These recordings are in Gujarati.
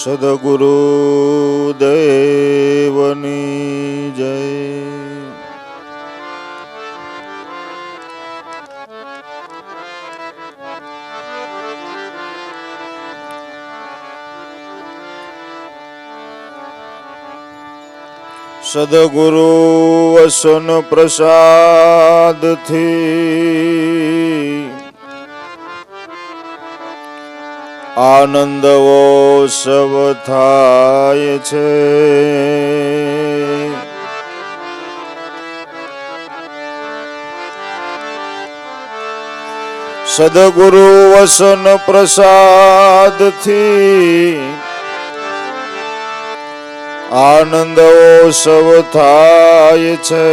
સદગુરુ દેવની જય. સદગુરુ વસન પ્રસાદથી આનંદવો સવ થાય છે. સદગુરુ વસન પ્રસાદથી આનંદવો સવ થાય છે.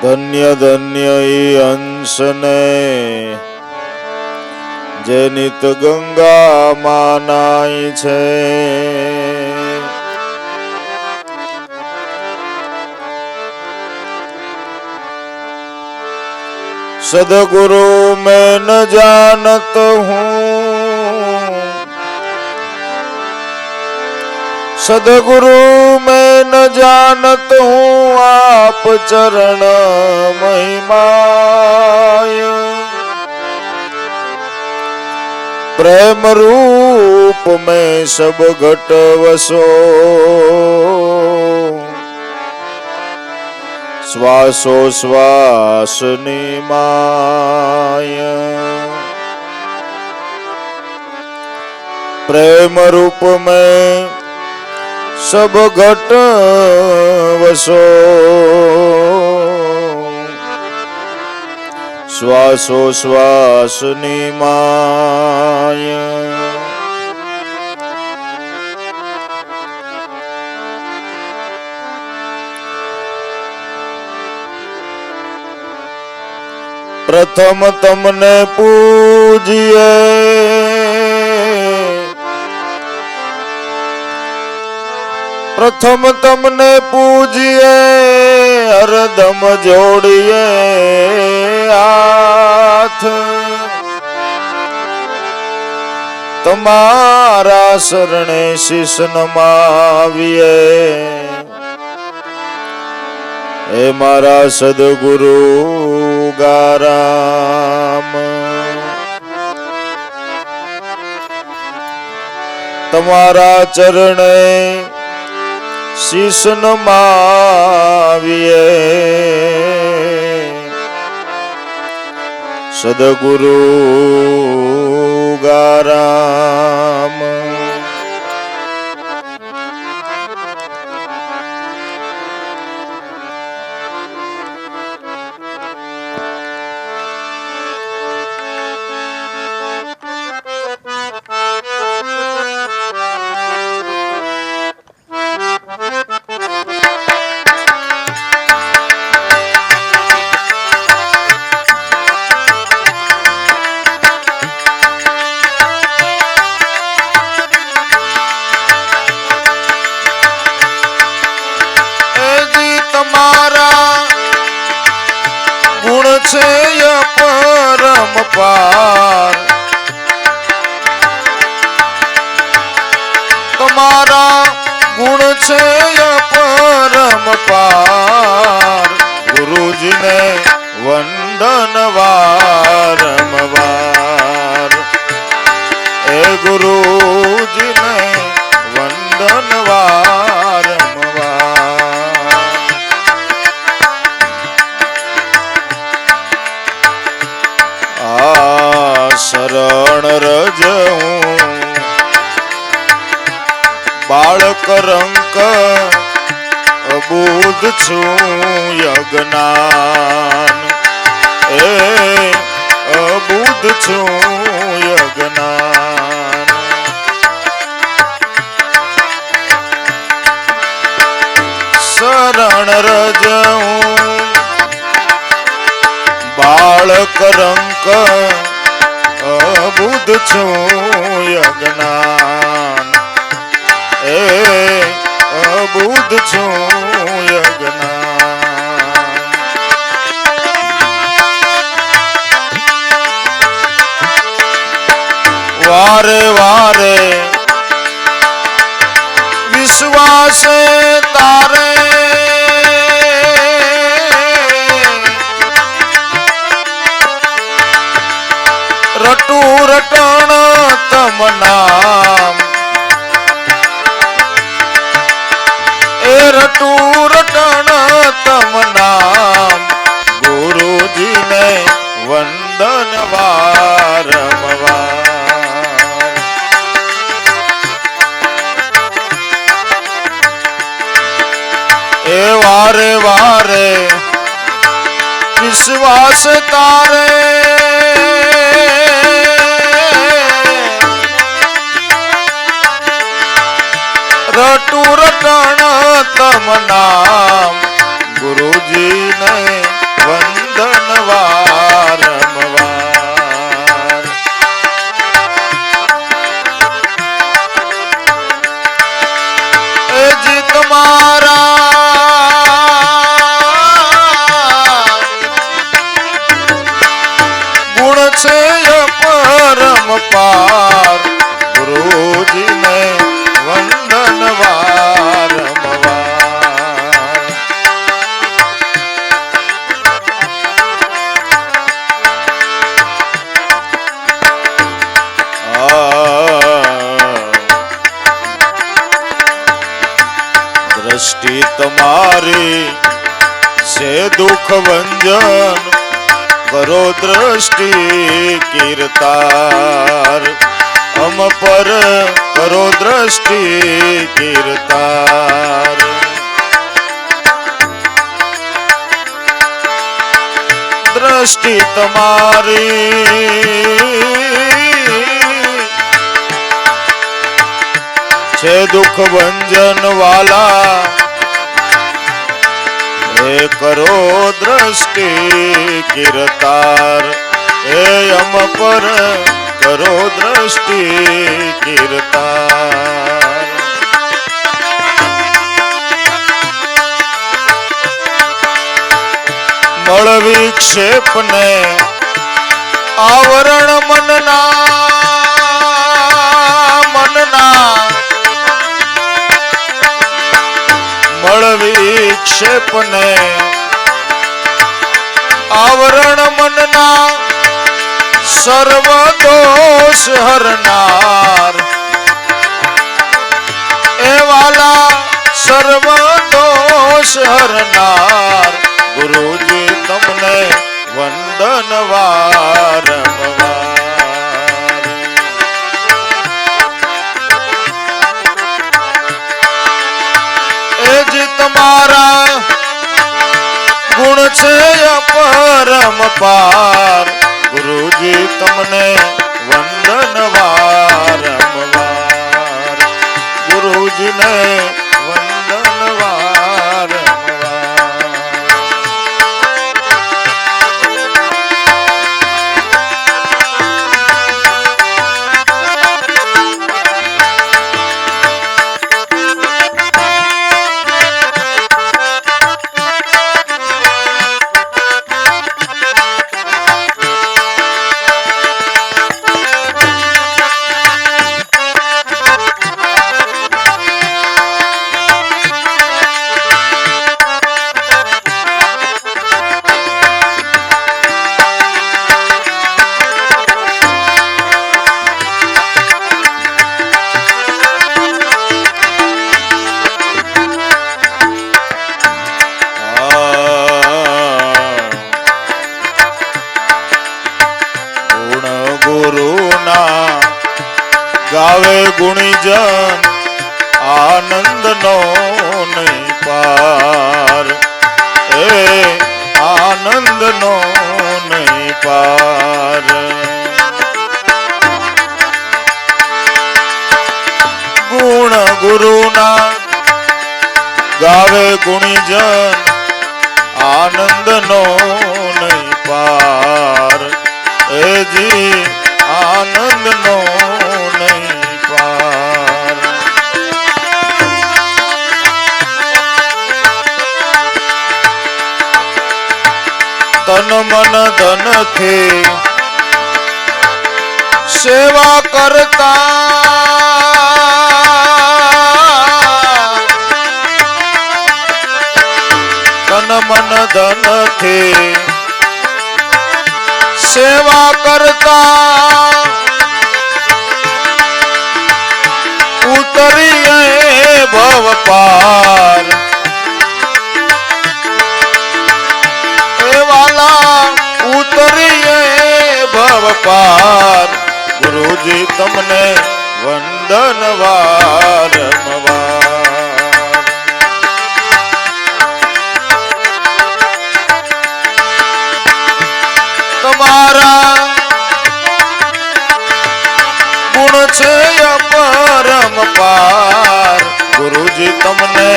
ધન્ય ધન્ય ઈ હંસને જે નિત ગંગા માનાય છે. સદગુરુ મેં ન જાનત હું, સદગુरु मैं न जानत हूँ आप चरण महिमाय. प्रेम रूप में सब घट वसो, श्वासो श्वास निमाय. प्रेम रूप में सब घट वसो, श्वासो श्वास निमाय. प्रथम तमने पूजिए, प्रथम तमने पूजिए, हरदम जोड़िए हाथ. तमारा शरणे शीश नमाविए, हे मारा सदगुरु गाराम. तमारा चरणे शीश नमाविए, सदगुरु गाराम. परम पार तुम्हारा गुण छे परम पार. गुरुजी ने वंदन वारंवार, ए गुरुजी ने वंदन वारंवार. शरण रज हूँ बालक रंक अबूध छूं यज्ञान. ए अबूध छूं यज्ञान. शरण रज हूँ बालक रंक अबूध छूं यज्ञान. ए अबूध छूं यज्ञान. વારે વારે વિશ્વાસે તારે રટુ રટણ તમ નામ એ રટુ રટણ તમ નામ ગુરુજીને વંદન વારંવાર એ વારે વારે વિશ્વાસ તારે રટુ રટણ તમ નામ ગુરુજીને વંદન વારંવાર એ જી તમારા ગુણ છે પરમ પાર ગુરુજીને વંદન વારંવાર દ્રષ્ટિ તમારી છે દુઃખ ભંજન કરો દ્રષ્ટિ કીર્તાર અમ પર કરો દ્રષ્ટિ કીર્તાર દ્રષ્ટિ તમારી છે દુઃખ ભંજન વાલા એ કરો દ્રષ્ટિ કીર્તાર એ અમ પર કરો દ્રષ્ટિ કીર્તાર મળ વિક્ષેપને આવરણ મનના મળ વિક્ષેપને આવરણ મનના સર્વ દોષ હરનાર એ વાલા સર્વ દોષ હરનાર ગુરુજી તમને વંદન વારંવાર એ જી તમારા ગુણ છે પરમ પાર ગુરુજી તમને વંદન વારંવાર ગુરુજીને વંદન વારંવાર ગાવે ગુણીજન આનંદ નો નહીં પાર એ આનંદ નો નહીં પાર ગુણ ગુરુના ગાવે ગુણીજન આનંદ નો નહીં પાર એ જી આનંદ નો નહીં પાર તન મન ધન થી સેવા કરતા તન મન ધન થી સેવા કરતા ઉતરીએ ભવ પાર એ વાલા ઉતરીએ ભવ પાર ગુરુજી તમને વંદન વારંવાર તમારા ગુણ છે અપરમ પાર ગુરુજી તમને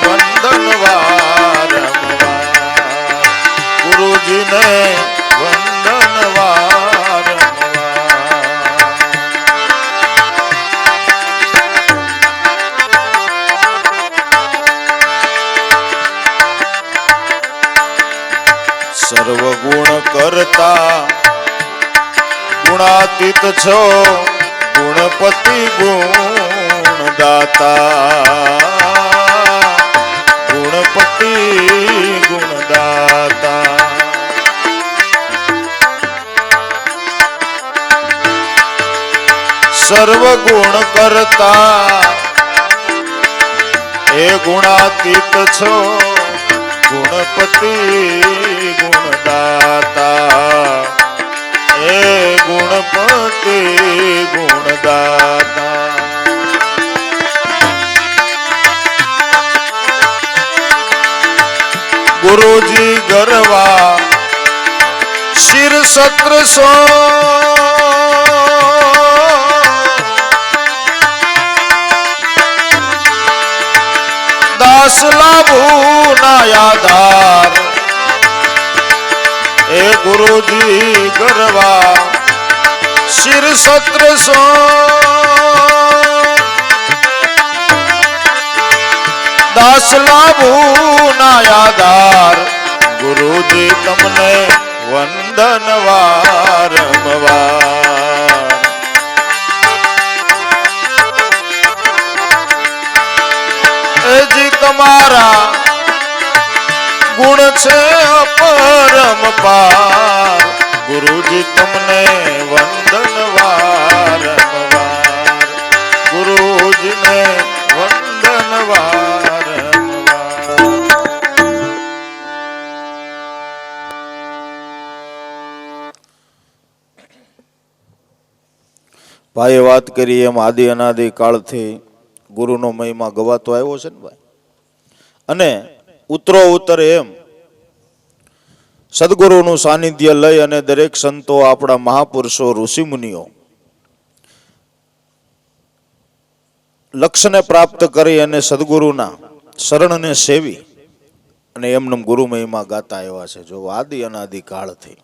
વંદન વારંવાર ગુરુજીને વંદન વારંવાર સર્વ ગુણ કરતા ગુણાતીત છો ગુણપતિ ગુણદાતા ગુણપતિ ગુણદાતા સર્વ ગુણ કરતા એ ગુણાતીત છો ગુણપતિ ગુણદાતા એ ગુણપતિ ગુણદાતા ગુરુજી ગરવા શિર સત્ર સો દાસ લાભુ ના આધાર એ ગુરુજી ગરવા શિર સત્ર સો દાસ લાભુ ના આધાર ગુરુજી તમને વંદન વારંવાર એજી તમારા ગુણ છે અપરમ પાર ગુરુજી તમને વંદન વારંવાર ગુરુજીને વંદન વારંવાર ભાઈએ વાત કરી એમ આદિ અનાદિ કાળથી ગુરુનો મહિમા ગવાતો આવ્યો છે ને ભાઈ અને ઉતરો ઉતર એમ સદગુરુનું સાનિધ્ય લઈ અને દરેક સંતો આપણા મહાપુરુષો ઋષિમુનિઓ લક્ષ્યને પ્રાપ્ત કરી અને સદગુરુના શરણને સેવી અને એમને ગુરુ મહિમા ગાતા આવ્યા છે જો આદિ અનાદિ કાળથી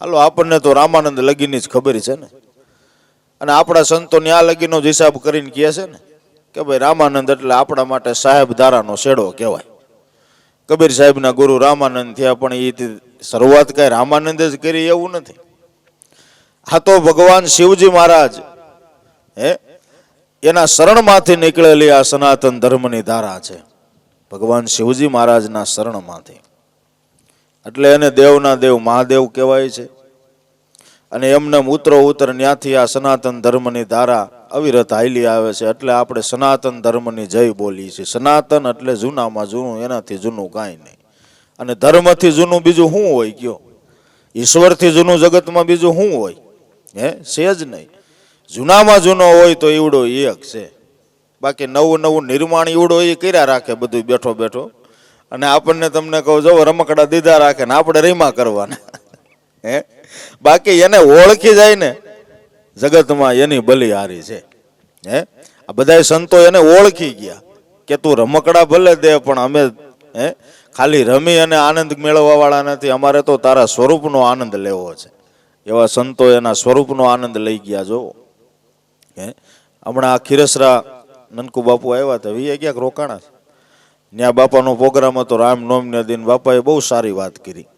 હાલો આપણને તો રામાનંદ લગીની જ ખબર છે ને અને આપણા સંતો ન્યા લગીનો જ હિસાબ કરીને કહે છે ને કે ભાઈ રામાનંદ એટલે આપણા માટે સાહેબ ધારાનો શેડો કહેવાય કબીર સાહેબના ગુરુ રામાનંદ થયા પણ એ શરૂઆત કઈ રામાનંદ જ કરી એવું નથી આ તો ભગવાન શિવજી મહારાજ એના શરણમાંથી નીકળેલી આ સનાતન ધર્મની ધારા છે ભગવાન શિવજી મહારાજના શરણમાંથી એટલે એને દેવના દેવ મહાદેવ કહેવાય છે અને એમને ઉતરો ઉતર ન્યાથી આ સનાતન ધર્મની ધારા અવિરત હાલી આવે છે એટલે આપણે સનાતન ધર્મની જય બોલીએ છીએ સનાતન એટલે જૂનામાં જૂનું એનાથી જૂનું કાંઈ નહીં અને ધર્મથી જૂનું બીજું શું હોય કયો ઈશ્વરથી જૂનું જગતમાં બીજું શું હોય છે જ નહીં જૂનામાં જૂનો હોય તો ઈવડો એક છે બાકી નવું નવું નિર્માણ ઈવડો એ કર્યા રાખે બધું બેઠો બેઠો અને આપણને તમને કહું જો રમકડા દીધા રાખે ને આપણે રીમા કરવાના બાકી એને ઓળખી જાય ને જગતમાં એની બલિહારી છે આ બધા સંતો એને ઓળખી ગયા કે તું રમકડા ભલે દે પણ અમે ખાલી રમી અને આનંદ મેળવવા વાળા નથી અમારે તો તારા સ્વરૂપનો આનંદ લેવો છે એવા સંતો એના સ્વરૂપનો આનંદ લઈ ગયા જો હમણાં આ ખીરસરા નનકુ બાપુ આવ્યા હતા વીએ ક્યાંક રોકાણા છે ત્યાં બાપાનો પ્રોગ્રામ હતો રામનવમીના દિન બાપાએ બહુ સારી વાત કરી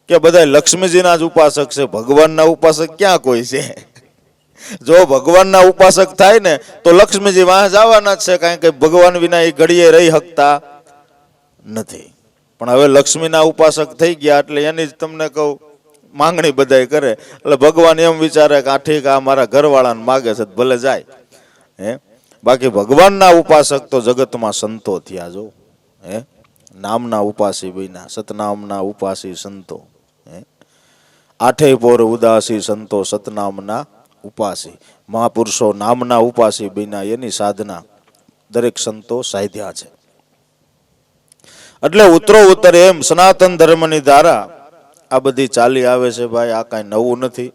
કે બધા લક્ષ્મીજીના જ ઉપાસક છે ભગવાનના ઉપાસક ક્યાં કોઈ છે જો ભગવાનના ઉપાસક થાય ને તો લક્ષ્મીજી વાહ જવાના જ છે, કારણ કે ભગવાન વિના એ ઘડીએ રહી શકતા નથી. પણ હવે લક્ષ્મીના ઉપાસક થઈ ગયા એટલે એની જ તમને કહું માંગણી બધાય કરે, એટલે ભગવાન એમ વિચારે કે આ ઠીક, આ મારા ઘરવાળાને માગે છે ભલે જાય. બાકી ભગવાનના ઉપાસક તો જગતમાં સંતો થયા. જો નામના ઉપાસી બન્યા, સતનામના ઉપાસી સંતો. આઠે પોર ઉદાસી સંતો સતનામના ઉપાસી. મહાપુરુષો નામના ઉપાસી બન્યા, એની સાધના દરેક સંતો સાધ્યા છે. એટલે ઉત્તરો ઉત્તર એમ સનાતન ધર્મની ધારા આ બધી ચાલી આવે છે ભાઈ. આ કાંઈ નવું નથી.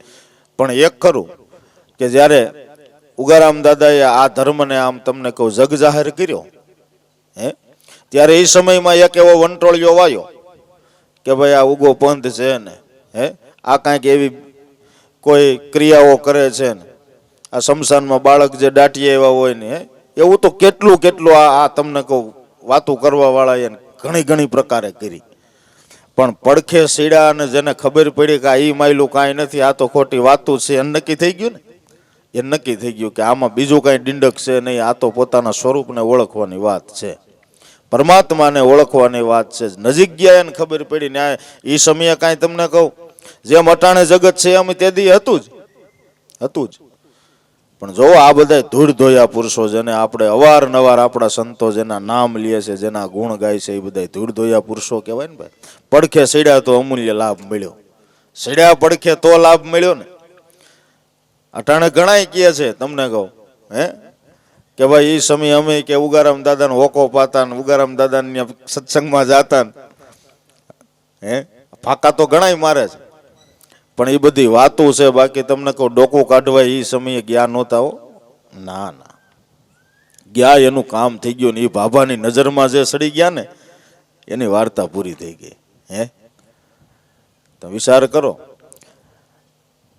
પણ એક ખરું કે જ્યારે ઉગારામ દાદાએ આ ધર્મને આમ તમને કહું જગ જાહેર કર્યો, ત્યારે એ સમયમાં એક એવો વંટોળિયો વાયો કે ભાઈ આ ઉગો પંથ છે ને, આ કાંઈક એવી કોઈ ક્રિયાઓ કરે છે ને, આ શમશાનમાં બાળક જે દાટીએ એવા હોય ને, એવું તો કેટલું કેટલું આ તમને કહું વાતું કરવા વાળા એને ઘણી ઘણી પ્રકારે કરી. પણ પડખે સીડા અને જેને ખબર પડી કે આ ઈ માયલું કાંઈ નથી, આ તો ખોટી વાતું છે, એને નક્કી થઈ ગયું ને. એ નક્કી થઈ ગયું કે આમાં બીજું કાંઈ ડિંડક છે નહીં, આ તો પોતાના સ્વરૂપને ઓળખવાની વાત છે, પરમાત્માને ઓળખવાની વાત છે. નજીક ગયા એને ખબર પડી ને. એ સમયે કાંઈ તમને કહું જેમ અટાણે જગત છે એમ તેદી હતું જ. પણ જો આ બધા ધૂળ ધોયા પુરુષો જેને આપણે અવારનવાર આપણા સંતો જેના નામ લે છે, જેના ગુણ ગાય છે, એ બધા ધૂળ ધોયા પુરુષો કહેવાય ને ભાઈ. પડખે સીડ્યા તો અમૂલ્ય લાભ મળ્યો, સીડ્યા પડખે તો લાભ મળ્યો ને. અટાણે ઘણાય કહે છે તમને કહું કે ભાઈ એ સમય અમે કે ઉગારામ દાદાને હોકો પાતા ને ઉગારામ દાદાને સત્સંગમાં જાતા ને, ફાકા તો ઘણાય મારે છે. પણ એ બધી વાતો છે. બાકી તમને કહું ડોકું કાઢવા એ સમયે ગયા નહોતા હો. ના, ગયા એનું કામ થઈ ગયું ને. એ બાબાની નજરમાં જે સડી ગયા ને એની વાર્તા પૂરી થઈ ગઈ. તો વિચાર કરો.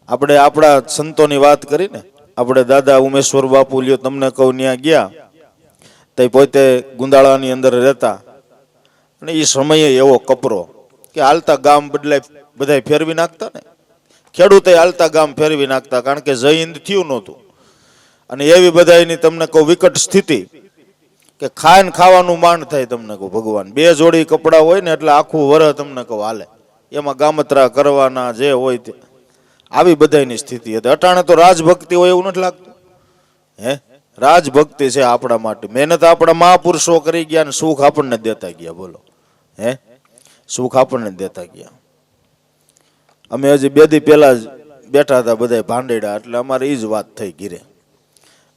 આપણે આપણા સંતોની વાત કરી ને, આપણે દાદા ઉમેશ્વર બાપુ લ્યો, તમને કહું ત્યાં ગયા તે પોતે ગુંદાળાની અંદર રહેતા, અને એ સમયે એવો કપરો કે હાલતા ગામ બદલાય બધા ફેરવી નાખતા ને, ખેડૂતે હાલતા ગામ ફેરવી નાખતા, કારણ કે જય હિન્દ થયું નહોતું. અને એવી બધાની તમને કહું વિકટ સ્થિતિ કે ખાઈને ખાવાનું માંડ થાય. તમને કહું ભગવાન 2 જોડી કપડાં હોય ને એટલે આખું વરહ તમને કહું હાલે, એમાં ગામતરા કરવાના જે હોય તે. આવી બધાની સ્થિતિ હતી. અટાણે તો રાજભક્તિ હોય એવું નથી લાગતું. રાજભક્તિ છે આપણા માટે. મહેનત આપણા મહાપુરુષો કરી ગયા ને સુખ આપણને દેતા ગયા. બોલો, સુખ આપણને દેતા ગયા. અમે હજી 2 દી પહેલા જ બેઠા હતા બધા ભાંડેડા, એટલે અમારે એ જ વાત થઈ ઘીરે.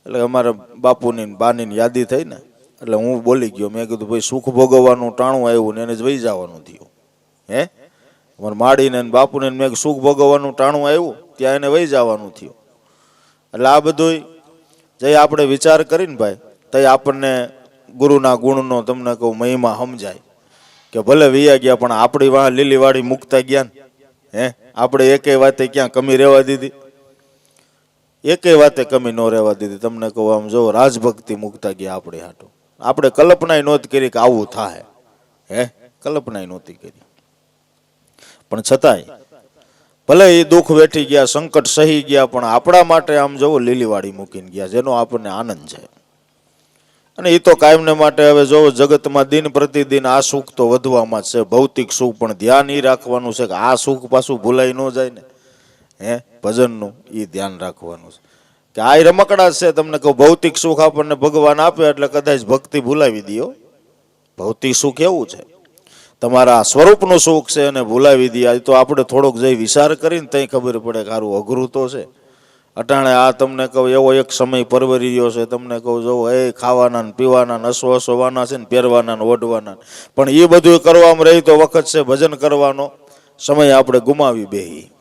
એટલે અમારા બાપુની બાની યાદી થઈ ને, એટલે હું બોલી ગયો. મેં કીધું ભાઈ સુખ ભોગવવાનું ટાણું આવ્યું ને એને જ વહી જવાનું થયું. અમારે માડીને બાપુને મેં સુખ ભોગવવાનું ટાણું આવ્યું ત્યાં એને વહી જવાનું થયું. એટલે આ બધું જે આપણે વિચાર કરીને ભાઈ તો આપણને ગુરુના ગુણનો તમને કહું મહિમા સમજાય કે ભલે વૈયા ગયા પણ આપણી વાહ લીલીવાડી મૂકતા ગયા ને. આપણે એકેય વાતે ક્યાં કમી રહેવા દીધી? એકેય વાતે કમી ન રહેવા દીધી. તમને કહું આમ જો રાજભક્તિ મૂકતા ગયા આપણે હાટું. આપણે કલ્પના નહોતી કરી કે આવું થાય. કલ્પના નહોતી કરી. પણ છતાંય ભલે એ દુઃખ વેઠી ગયા, સંકટ સહી ગયા, પણ આપણા માટે આમ જોવો લીલીવાડી મૂકીને ગયા, જેનો આપણને આનંદ છે. અને એ તો કાયમને માટે હવે જોવો જગતમાં દિન પ્રતિદિન આ સુખ તો વધવામાં જ છે, ભૌતિક સુખ. પણ ધ્યાન એ રાખવાનું છે કે આ સુખ પાછું ભૂલાઈ ન જાય ને. ભજનનું એ ધ્યાન રાખવાનું છે કે આ રમકડા છે. તમને કહું ભૌતિક સુખ આપણને ભગવાન આપે એટલે કદાચ ભક્તિ ભૂલાવી દો. ભૌતિક સુખ એવું છે, તમારા સ્વરૂપનું સુખ છે અને ભૂલાવી દે. તો આપણે થોડોક જઈ વિચાર કરીને તઈ ખબર પડે કે સારું અઘરું તો છે. અટાણે આ તમને કહું એવો એક સમય પરવરી રહ્યો છે. તમને કહું જોવો ખાવાના ને પીવાના ને હસવાના છે ને પહેરવાના ને ઓઢવાના, પણ એ બધું કરવામાં રહી તો વખત છે ભજન કરવાનો સમય આપણે ગુમાવી બેહી.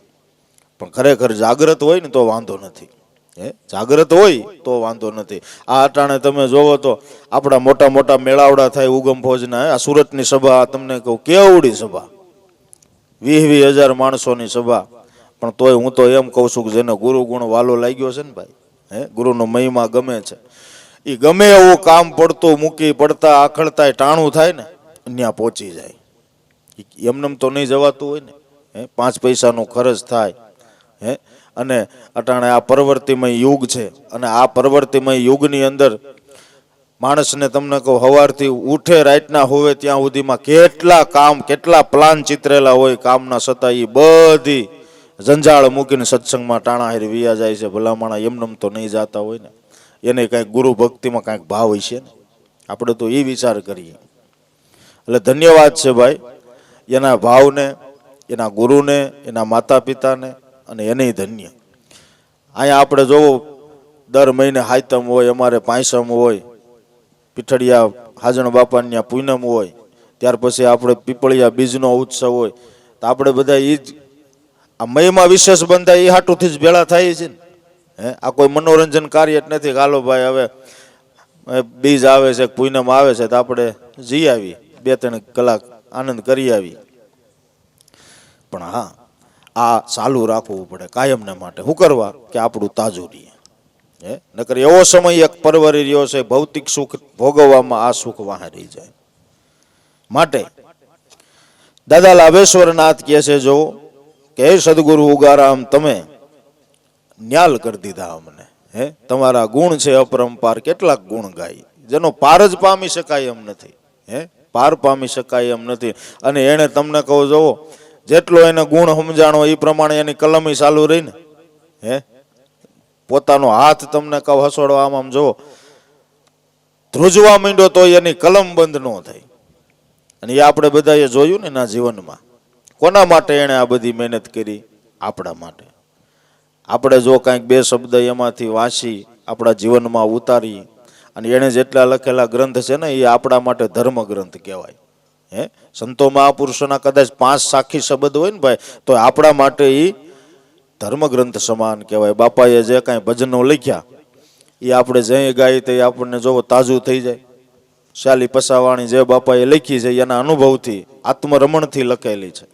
પણ ખરેખર જાગ્રત હોય ને તો વાંધો નથી. જાગ્રત હોય તો વાંધો નથી. આ અટાણે તમે જોવો તો આપણા મોટા મોટા મેળાવડા થાય ઉગમ ફોજના. આ સુરતની સભા તમને કહું કેવડી સભા, 20,000 માણસોની સભા. પણ તોય હું તો એમ કહું છું કે જેને ગુરુ ગુણ વાલો લાગ્યો છે ને ભાઈ, ગુરુનો મહિમા ગમે છે, એ ગમે એવું કામ પડતું મૂકી પડતા આખડતા ટાણું થાય ને ત્યાં પહોંચી જાય. એમનેમ તો નહીં જવાતું હોય ને. 5 પૈસાનો ખર્ચ થાય. અને અટાણે આ પરવર્તિમય યુગ છે અને આ પરવર્તિમય યુગની અંદર માણસને તમને કહું સવારથી ઉઠે રાતના હોવે ત્યાં સુધીમાં કેટલા કામ કેટલા પ્લાન ચિતરેલા હોય કામના છતાં એ બધી જંજાળ મૂકીને સત્સંગમાં ટાણાહારી વિયા જાય છે. ભલામણા એમનેમ તો નહીં જાતા હોય ને, એને કાંઈક ગુરુ ભક્તિમાં કાંઈક ભાવ હોય છે ને. આપણે તો એ વિચાર કરીએ. એટલે ધન્યવાદ છે ભાઈ એના ભાવને, એના ગુરુને, એના માતા પિતાને અને એને ધન્ય. અહીંયા આપણે જોવો દર મહિને હાયતમ હોય, અમારે પાંચમ હોય, પીઠડિયા હાજણ બાપાની પૂનમ હોય, ત્યાર પછી આપણે પીપળિયા બીજનો ઉત્સવ હોય, તો આપણે બધા એ જ આ મયમાં વિશેષ બંધાય એ હાટુથી જ ભેળા થાય છે ને. આ કોઈ મનોરંજન કાર્ય જ નથી. હાલો ભાઈ હવે બીજ આવે છે, પૂનમ આવે છે તો આપણે જઈ આવી, 2-3 કલાક આનંદ કરી આવી. પણ હા, આ ચાલુ રાખવું પડે કાયમને માટે. શું કરવા? કે આપણું તાજું રહીએ. નકર એવો સમય એક પરવરી રહ્યો છે, ભૌતિક સુખ ભોગવવામાં આ સુખ વાહે રહી જાય. માટે દાદા લાભેશ્વરનાથ કહે છે, જો કે હે સદગુરુ ઉગારામ, તમે ન્યાલ કરી દીધા અમને. તમારા ગુણ છે અપરંપાર. કેટલાક ગુણ ગાય જેનો પાર જ પામી શકાય એમ નથી. પાર પામી શકાય એમ નથી. અને એને તમને કહું, જોવો જેટલો એને ગુણ સમજાણો એ પ્રમાણે એની કલમી ચાલુ રહી ને. પોતાનો હાથ તમને કહું હસોડો આમ જોવો ધ્રુજવા માંડ્યો તો એની કલમ બંધ ન થાય. અને એ આપણે બધાએ જોયું ને એના જીવનમાં. કોના માટે એણે આ બધી મહેનત કરી? આપણા માટે. આપણે જો કાંઈક 2 શબ્દ એમાંથી વાંચી આપણા જીવનમાં ઉતારી, અને એણે જેટલા લખેલા ગ્રંથ છે ને એ આપણા માટે ધર્મ ગ્રંથ કહેવાય. સંતો મહાપુરુષોના કદાચ 5 સાખી શબ્દ હોય ને ભાઈ, તો આપણા માટે એ ધર્મ ગ્રંથ સમાન કહેવાય. બાપાએ જે કાંઈ ભજનો લખ્યા એ આપણે જઈ ગાય તો આપણને જોવો તાજું થઈ જાય. શાલી પસાવાણી જે બાપાએ લખી છે એના અનુભવથી, આત્મરમણથી લખેલી છે.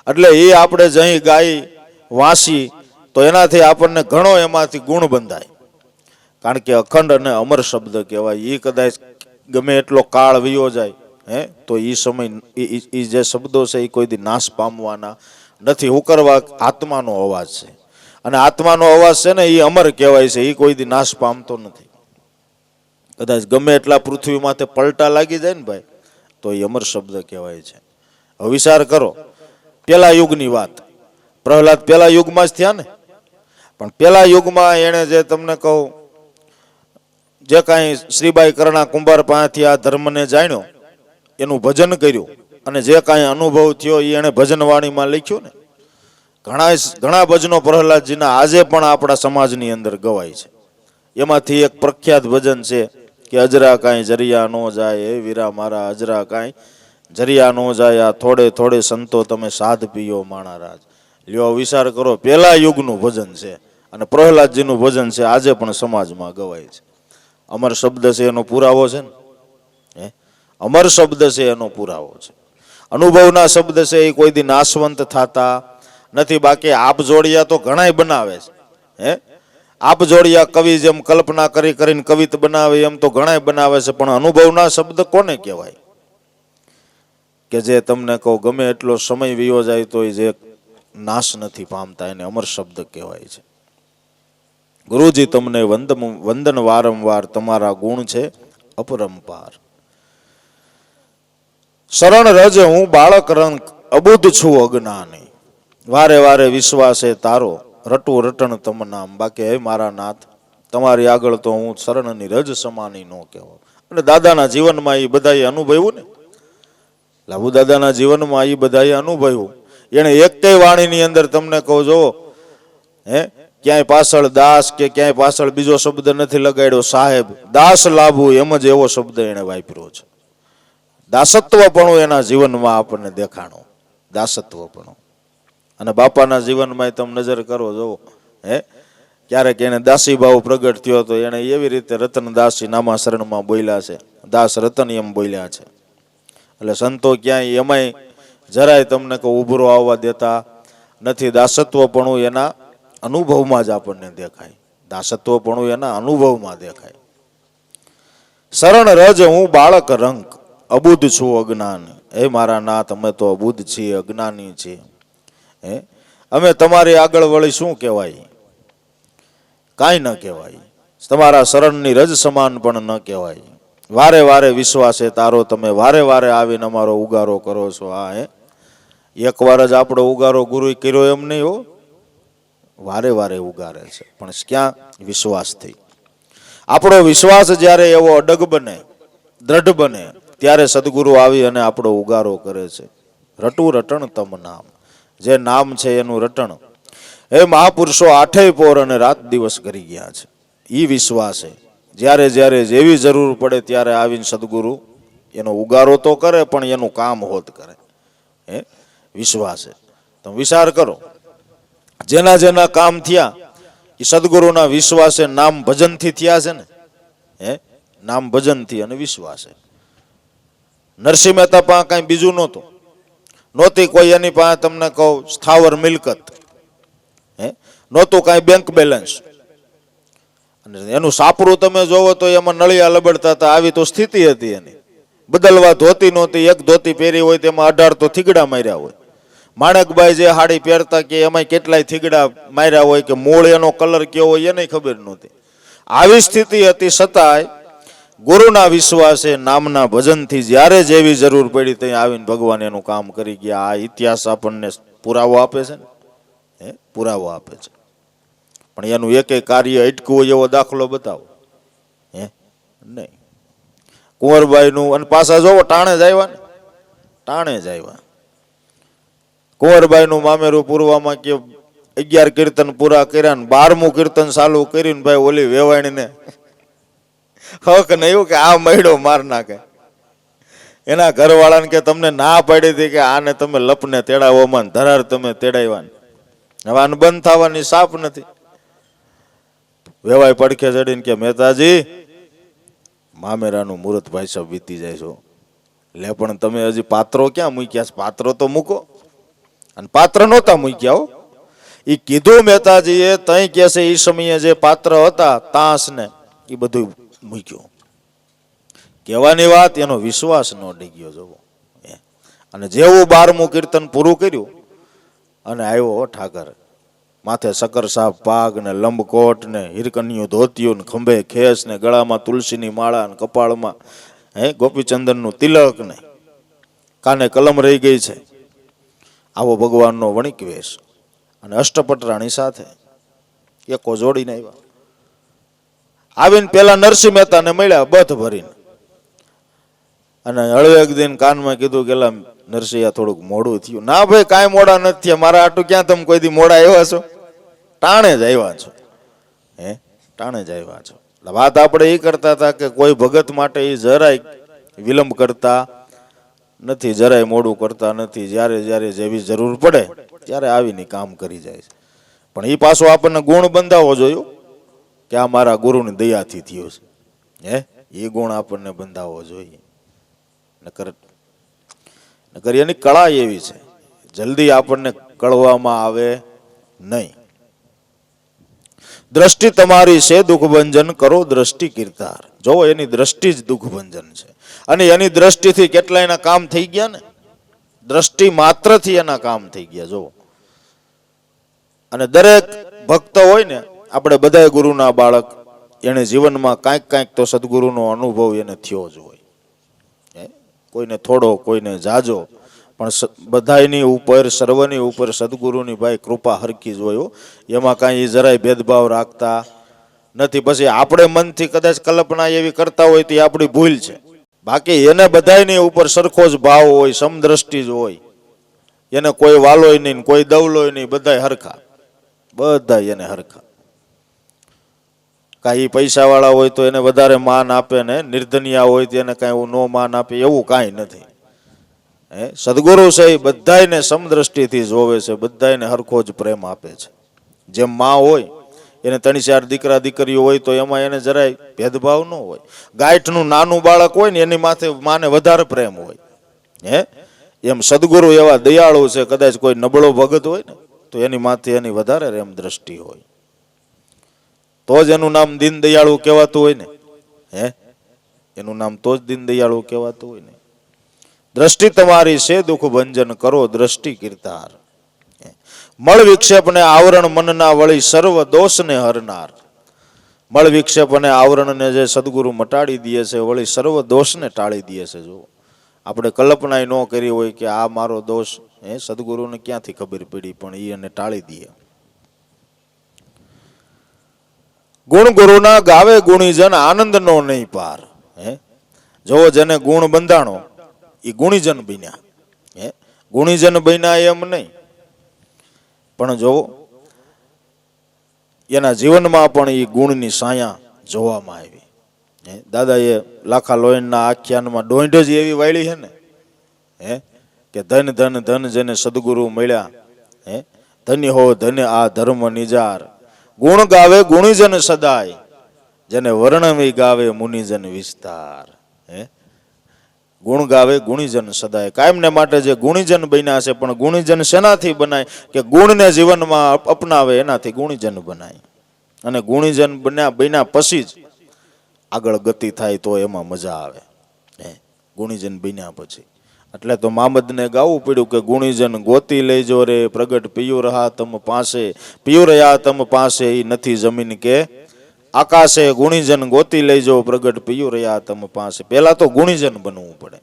એટલે એ આપણે જઈ ગાઈ વાંચી તો એનાથી આપણને ઘણો એમાંથી ગુણ બંધાય. કારણ કે અખંડ અને અમર શબ્દ કહેવાય. એ કદાચ ગમે એટલો કાળ વયો જાય તો એ સમય એ જે શબ્દો છે એ કોઈ દી નાશ પામવાના નથી. હું કરવા? આત્માનો અવાજ છે, અને આત્માનો અવાજ છે ને એ અમર કહેવાય છે. એ કોઈ દી નાશ પામતો નથી. કદાચ ગમે એટલા પૃથ્વી માથે પલટા લાગી જાય ને ભાઈ, તો એ અમર શબ્દ કહેવાય છે. હવે વિચાર કરો, પેલા યુગની વાત. પ્રહલાદ પેલા યુગમાં જ થયા ને. પણ પેલા યુગમાં એને જે તમને કહું, જે કાંઈ શ્રીબાઈ કરણા કુંભાર પાસેથી આ ધર્મને જાણ્યો, એનું ભજન કર્યું, અને જે કાંઈ અનુભવ થયો એ એને ભજનવાણીમાં લખ્યું ને. ઘણા ભજનો પ્રહલાદજીના આજે પણ આપણા સમાજની અંદર ગવાય છે. એમાંથી એક પ્રખ્યાત ભજન છે કે અજરા કાંઈ જરિયા નો જાય, હે વીરા મારા અજરા કાંઈ જરિયા નો જાય, આ થોડે થોડે સંતો તમે સાધ પીયો માણા રાજ. લ્યો વિચાર કરો, પેલા યુગનું ભજન છે અને પ્રહલાદજીનું ભજન છે, આજે પણ સમાજમાં ગવાય છે. અમર શબ્દ છે એનો પુરાવો છે ને. અમર શબ્દ છે એનો પુરાવો છે. અનુભવના શબ્દ છે એ કોઈ દી નાશવંત થતા નથી. બાકી આપ જોડિયા તો ઘણાય બનાવે છે. આપ જોડિયા કવિ જેમ કલ્પના કરીને કવિત બનાવે એમ તો ઘણાય બનાવે છે. પણ અનુભવના શબ્દ કોને કહેવાય? કે જે તમને કહો ગમે એટલો સમય વીયો જાય તો જે નાશ નથી પામતા, એને અમર શબ્દ કહેવાય છે. ગુરુજી તમને વંદન વારંવાર, તમારા ગુણ છે અપરંપાર. શરણ રજ હું બાળક રંક, અબુદ્ધ છું અજ્ઞાની. વારે વારે વિશ્વાસે તારો, રટું રટણ તમ નામ. બાકી હે મારા નાથ, તમારી આગળ તો હું શરણની રજ સમાની નો કહેવાય. અને દાદાના જીવનમાં એ બધાએ અનુભવ્યું ને. લાભુ દાદાના જીવનમાં એ બધાએ અનુભવ્યું. એને એકેય વાણીની અંદર તમને કહું, જો ક્યાંય પાછળ દાસ કે ક્યાંય પાછળ બીજો શબ્દ નથી લગાડ્યો. સાહેબ, દાસ લાભુ એમ જ એવો શબ્દ એને વાપર્યો છે. દાસત્વપણું એના જીવનમાં આપણને દેખાણું, દાસત્વપણું. અને બાપાના જીવનમાં તમે નજર કરો, જોવો ક્યારેક એને દાસી ભાવ પ્રગટ થયો તો એને એવી રીતે રતન દાસી નામા શરણમાં બોલ્યા છે, દાસ રતન એમ બોલ્યા છે. એટલે સંતો ક્યાંય એમાંય જરાય તમને કહું ઉભરો આવવા દેતા નથી. દાસત્વપણું એના અનુભવમાં જ આપણને દેખાય. દાસત્વપણું એના અનુભવમાં દેખાય. શરણ રજ હું બાળક રંક, અબુદ્ધ છું અજ્ઞાન. હે મારા નાથ, અમે તો અબુદ્ધ છીએ, અજ્ઞાની છીએ. અમે તમારી આગળ વળી શું કહેવાય? કાંઈ ન કહેવાય. તમારા શરણની રજ સમાન પણ ન કહેવાય. વારે વારે વિશ્વાસે તારો તમે વારે વારે આવીને અમારો ઉગારો કરો છો. હા, એકવાર જ આપણો ઉગારો ગુરુએ કર્યો એમ નહીં હો, વારે વારે ઉગારે છે. પણ ક્યાં? વિશ્વાસથી. આપણો વિશ્વાસ જ્યારે એવો અડગ બને, દ્રઢ બને, ત્યારે સદગુરુ આવી અને આપણો ઉગારો કરે છે. રટું રટણ તમ નામ, જે નામ છે એનું રટણ એ મહાપુરુષો આઠેય પોર અને રાત દિવસ કરી ગયા છે. એ વિશ્વાસે જ્યારે જ્યારે જેવી જરૂર પડે ત્યારે આવીને સદગુરુ એનો ઉગારો તો કરે, પણ એનું કામ હોત કરે. વિશ્વાસે તમે વિચાર કરો, જેના જેના કામ થયા એ સદગુરુના વિશ્વાસે નામ ભજનથી થયા છે ને. નામ ભજનથી અને વિશ્વાસે. નરસિંહ મહેતા પાસે કાંઈ બીજું નહોતી કોઈ એની પાસે તમને કહું સ્થાવર મિલકત, નહોતું કાંઈ બેંક બેલેન્સ. અને એનું સાપરું તમે જોવો તો એમાં નળિયા લબડતા હતા. આવી તો સ્થિતિ હતી એની. બદલવા ધોતી નહોતી. એક ધોતી પહેરી હોય તેમાં 18 તો થીગડા માર્યા હોય. માણકબાઈ જે હાડી પહેરતા કે એમાં કેટલાય થીગડા માર્યા હોય, કે મૂળ એનો કલર કેવો હોય એને ખબર નહોતી. આવી સ્થિતિ હતી, છતાંય ગુરુના વિશ્વાસે નામના ભજનથી જ્યારે જેવી જરૂર પડી ત્યાં આવીને ભગવાન એનું કામ કરી ગયા. આ ઇતિહાસ આપણને પુરાવો આપે છે ને, પુરાવો આપે છે. પણ એનું એક કાર્ય અટકવું હોય એવો દાખલો બતાવો. નહીં. કુંવરબાઈનું અને પાછા જોવો ટાણે જ આવ્યા ને, ટાણે જ આવ્યા. કુંવરબાઈનું મામેરું પૂરવામાં કે 11 કીર્તન પૂરા કર્યા ને 12મું કીર્તન ચાલુ કરીને ભાઈ ઓલી વેવાણીને હક નહીં કે આ મૈડો માર નાખે. એના ઘરવાળાને કે તમને ના પાડી હતી કે આને તમે લપને તેડાવોમાં ધરાર તમે તેડાવ્યા. હવે આને બંધ થવાની સાપ નથી. વેવાય પડખે ચડીને કે મહેતાજી મામેરાનું મુહૂર્ત ભાઈ સાહેબ વીતી જાય છો. લે પણ તમે હજી પાત્રો ક્યાં મૂક્યા? પાત્રો તો મૂકો. અને પાત્ર નહોતા મૂક્યા હો. એ કીધું મહેતાજીએ તઈ કે છે એ સમયે જે પાત્ર હતા તાંસ ને એ બધું મૂક્યું. કહેવાની વાત, એનો વિશ્વાસ ન ડીગ્યો જોવો. અને જેવું 12મું કીર્તન પૂરું કર્યું અને આવ્યો ઠાકર, માથે સકર સાપ પાગ ને લંબકોટ ને હિરકન્યું ધોતિયું ને ખંભે ખેસ ને ગળામાં તુલસીની માળા ને કપાળમાં ગોપીચંદનનું તિલક ને કાને કલમ રહી ગઈ છે. આવો ભગવાનનો વણિક વેશ અને અષ્ટપટરાણી સાથે એકો જોડીને આવ્યા. આવીને પેલા નરસિંહ મહેતાને મળ્યા બથ ભરીને. અને હળવેક દિન કાનમાં કીધું કે નરસિંહ થોડુંક મોડું થયું. ના ભાઈ કાંઈ મોડા નથી થયા. મારા આટું ક્યાં તમે કોઈ દી મોડા આવ્યા છો? ટાણે જ આવ્યા છો. ટાણે જ આવ્યા છો. વાત આપણે એ કરતા હતા કે કોઈ ભગત માટે એ જરાય વિલંબ કરતા નથી, જરાય મોડું કરતા નથી. જ્યારે જ્યારે જેવી જરૂર પડે ત્યારે આવીને કામ કરી જાય છે. પણ એ પાછો આપણને ગુણ બંધાવવો જોયો કે આ મારા ગુરુની દયાથી થયો છે. એ ગુણ આપણને બંધાવવો જોઈએ. નકર એની કળા એવી છે, જલ્દી આપણને કળવામાં આવે નહીં. દ્રષ્ટિ તમારી છે દુઃખ ભંજન, કરો દ્રષ્ટિ કીર્તાર. જો એની દ્રષ્ટિ જ દુઃખ ભંજન છે. અને એની દ્રષ્ટિથી કેટલાયના કામ થઈ ગયા ને. દ્રષ્ટિ માત્રથી એના કામ થઈ ગયા. જો અને દરેક ભક્ત હોય ને, આપણે બધા ગુરુના બાળક, એને જીવનમાં કાંઈક કાંઈક તો સદગુરુનો અનુભવ એને થયો જ હોય. કોઈને થોડો, કોઈને જાજો, પણ બધાની ઉપર, સર્વની ઉપર સદગુરુની ભાઈ કૃપા હરકી જ હોય. એમાં કાંઈ જરાય ભેદભાવ રાખતા નથી. પછી આપણે મનથી કદાચ કલ્પના એવી કરતા હોય તો એ આપણી ભૂલ છે. બાકી એને બધાની ઉપર સરખો જ ભાવ હોય, સમદ્રષ્ટિ જ હોય. એને કોઈ વાલોય નહીં, કોઈ દવલોય નહીં, બધાય હરખા. બધા એને હરખા. કાંઈ પૈસા વાળા હોય તો એને વધારે માન આપે ને નિર્ધનિયા હોય તો એને કાંઈ નો માન આપે, એવું કાંઈ નથી. સદગુરુ છે એ બધાને સમદ્રષ્ટિથી જોવે છે, બધાને હરખો જ પ્રેમ આપે છે. જેમ માં હોય એને 3-4 દીકરા દીકરીઓ હોય તો એમાં એને જરાય ભેદભાવ ન હોય. ગાંઠનું નાનું બાળક હોય ને એની માથે માને વધારે પ્રેમ હોય. એમ સદગુરુ એવા દયાળુ છે. કદાચ કોઈ નબળો ભગત હોય ને તો એની માથે એની વધારે રેમ દ્રષ્ટિ હોય. તો જ એનું નામ દીન દયાળુ કહેવાતું હોય ને. એનું નામ તો જ દીન દયાળુ કહેવાતું હોય ને. દ્રષ્ટિ તમારી છે દુઃખ ભંજન, કરો દ્રષ્ટિ કીર્તાર. મળ વિક્ષેપ અને આવરણ મનના વળી સર્વ દોષને હરનાર. મળ વિક્ષેપ અને આવરણને જે સદગુરુ મટાડી દે છે, વળી સર્વ દોષને ટાળી દે છે. જો આપણે કલ્પના ન કરી હોય કે આ મારો દોષ સદગુરુને ક્યાંથી ખબર પડી, પણ એ એને ટાળી દે. ગુણ ગુરુના ગાવે ગુણીજન આનંદનો નહીં પાર. જો જેને ગુણ બંધાણો એ ગુણીજન બન્યા. ગુણીજન બન્યા એમ નહીં, પણ જો એના જીવનમાં પણ એ ગુણની સાયા જોવામાં આવી. દાદાએ લાખા લોહીના આખ્યાનમાં ડોંઢ જ એવી વાળી છે ને, કે ધન ધન ધન જેને સદગુરુ મળ્યા, ધન્ય હો ધન્ય આ ધર્મ નિજાર. ગુણ ગાવે ગુણીજન સદાય, જેને વર્ણવી ગાવે મુનિજન વિસ્તાર. ગુણ ગાવે ગુણીજન સદાય. કાયમને માટે જે ગુણીજન બન્યા છે, પણ ગુણીજન શેનાથી બનાય? કે ગુણને જીવનમાં અપનાવે એનાથી ગુણીજન બનાય. અને ગુણીજન બન્યા પછી જ આગળ ગતિ થાય, તો એમાં મજા આવે. ગુણીજન બન્યા પછી એટલે તો મામદને ગાવું પડ્યું કે ગુણીજન ગોતી લેજો રે, પ્રગટ પિયુ રહ્યા તમ પાસે, પિયુ રહ્યા તમ પાસે, એ નથી જમીન કે આકાશે. ગુણીજન ગોતી લેજો, પ્રગટ પિયુ રહ્યા તમ પાસે. પહેલા તો ગુણીજન બનવું પડે.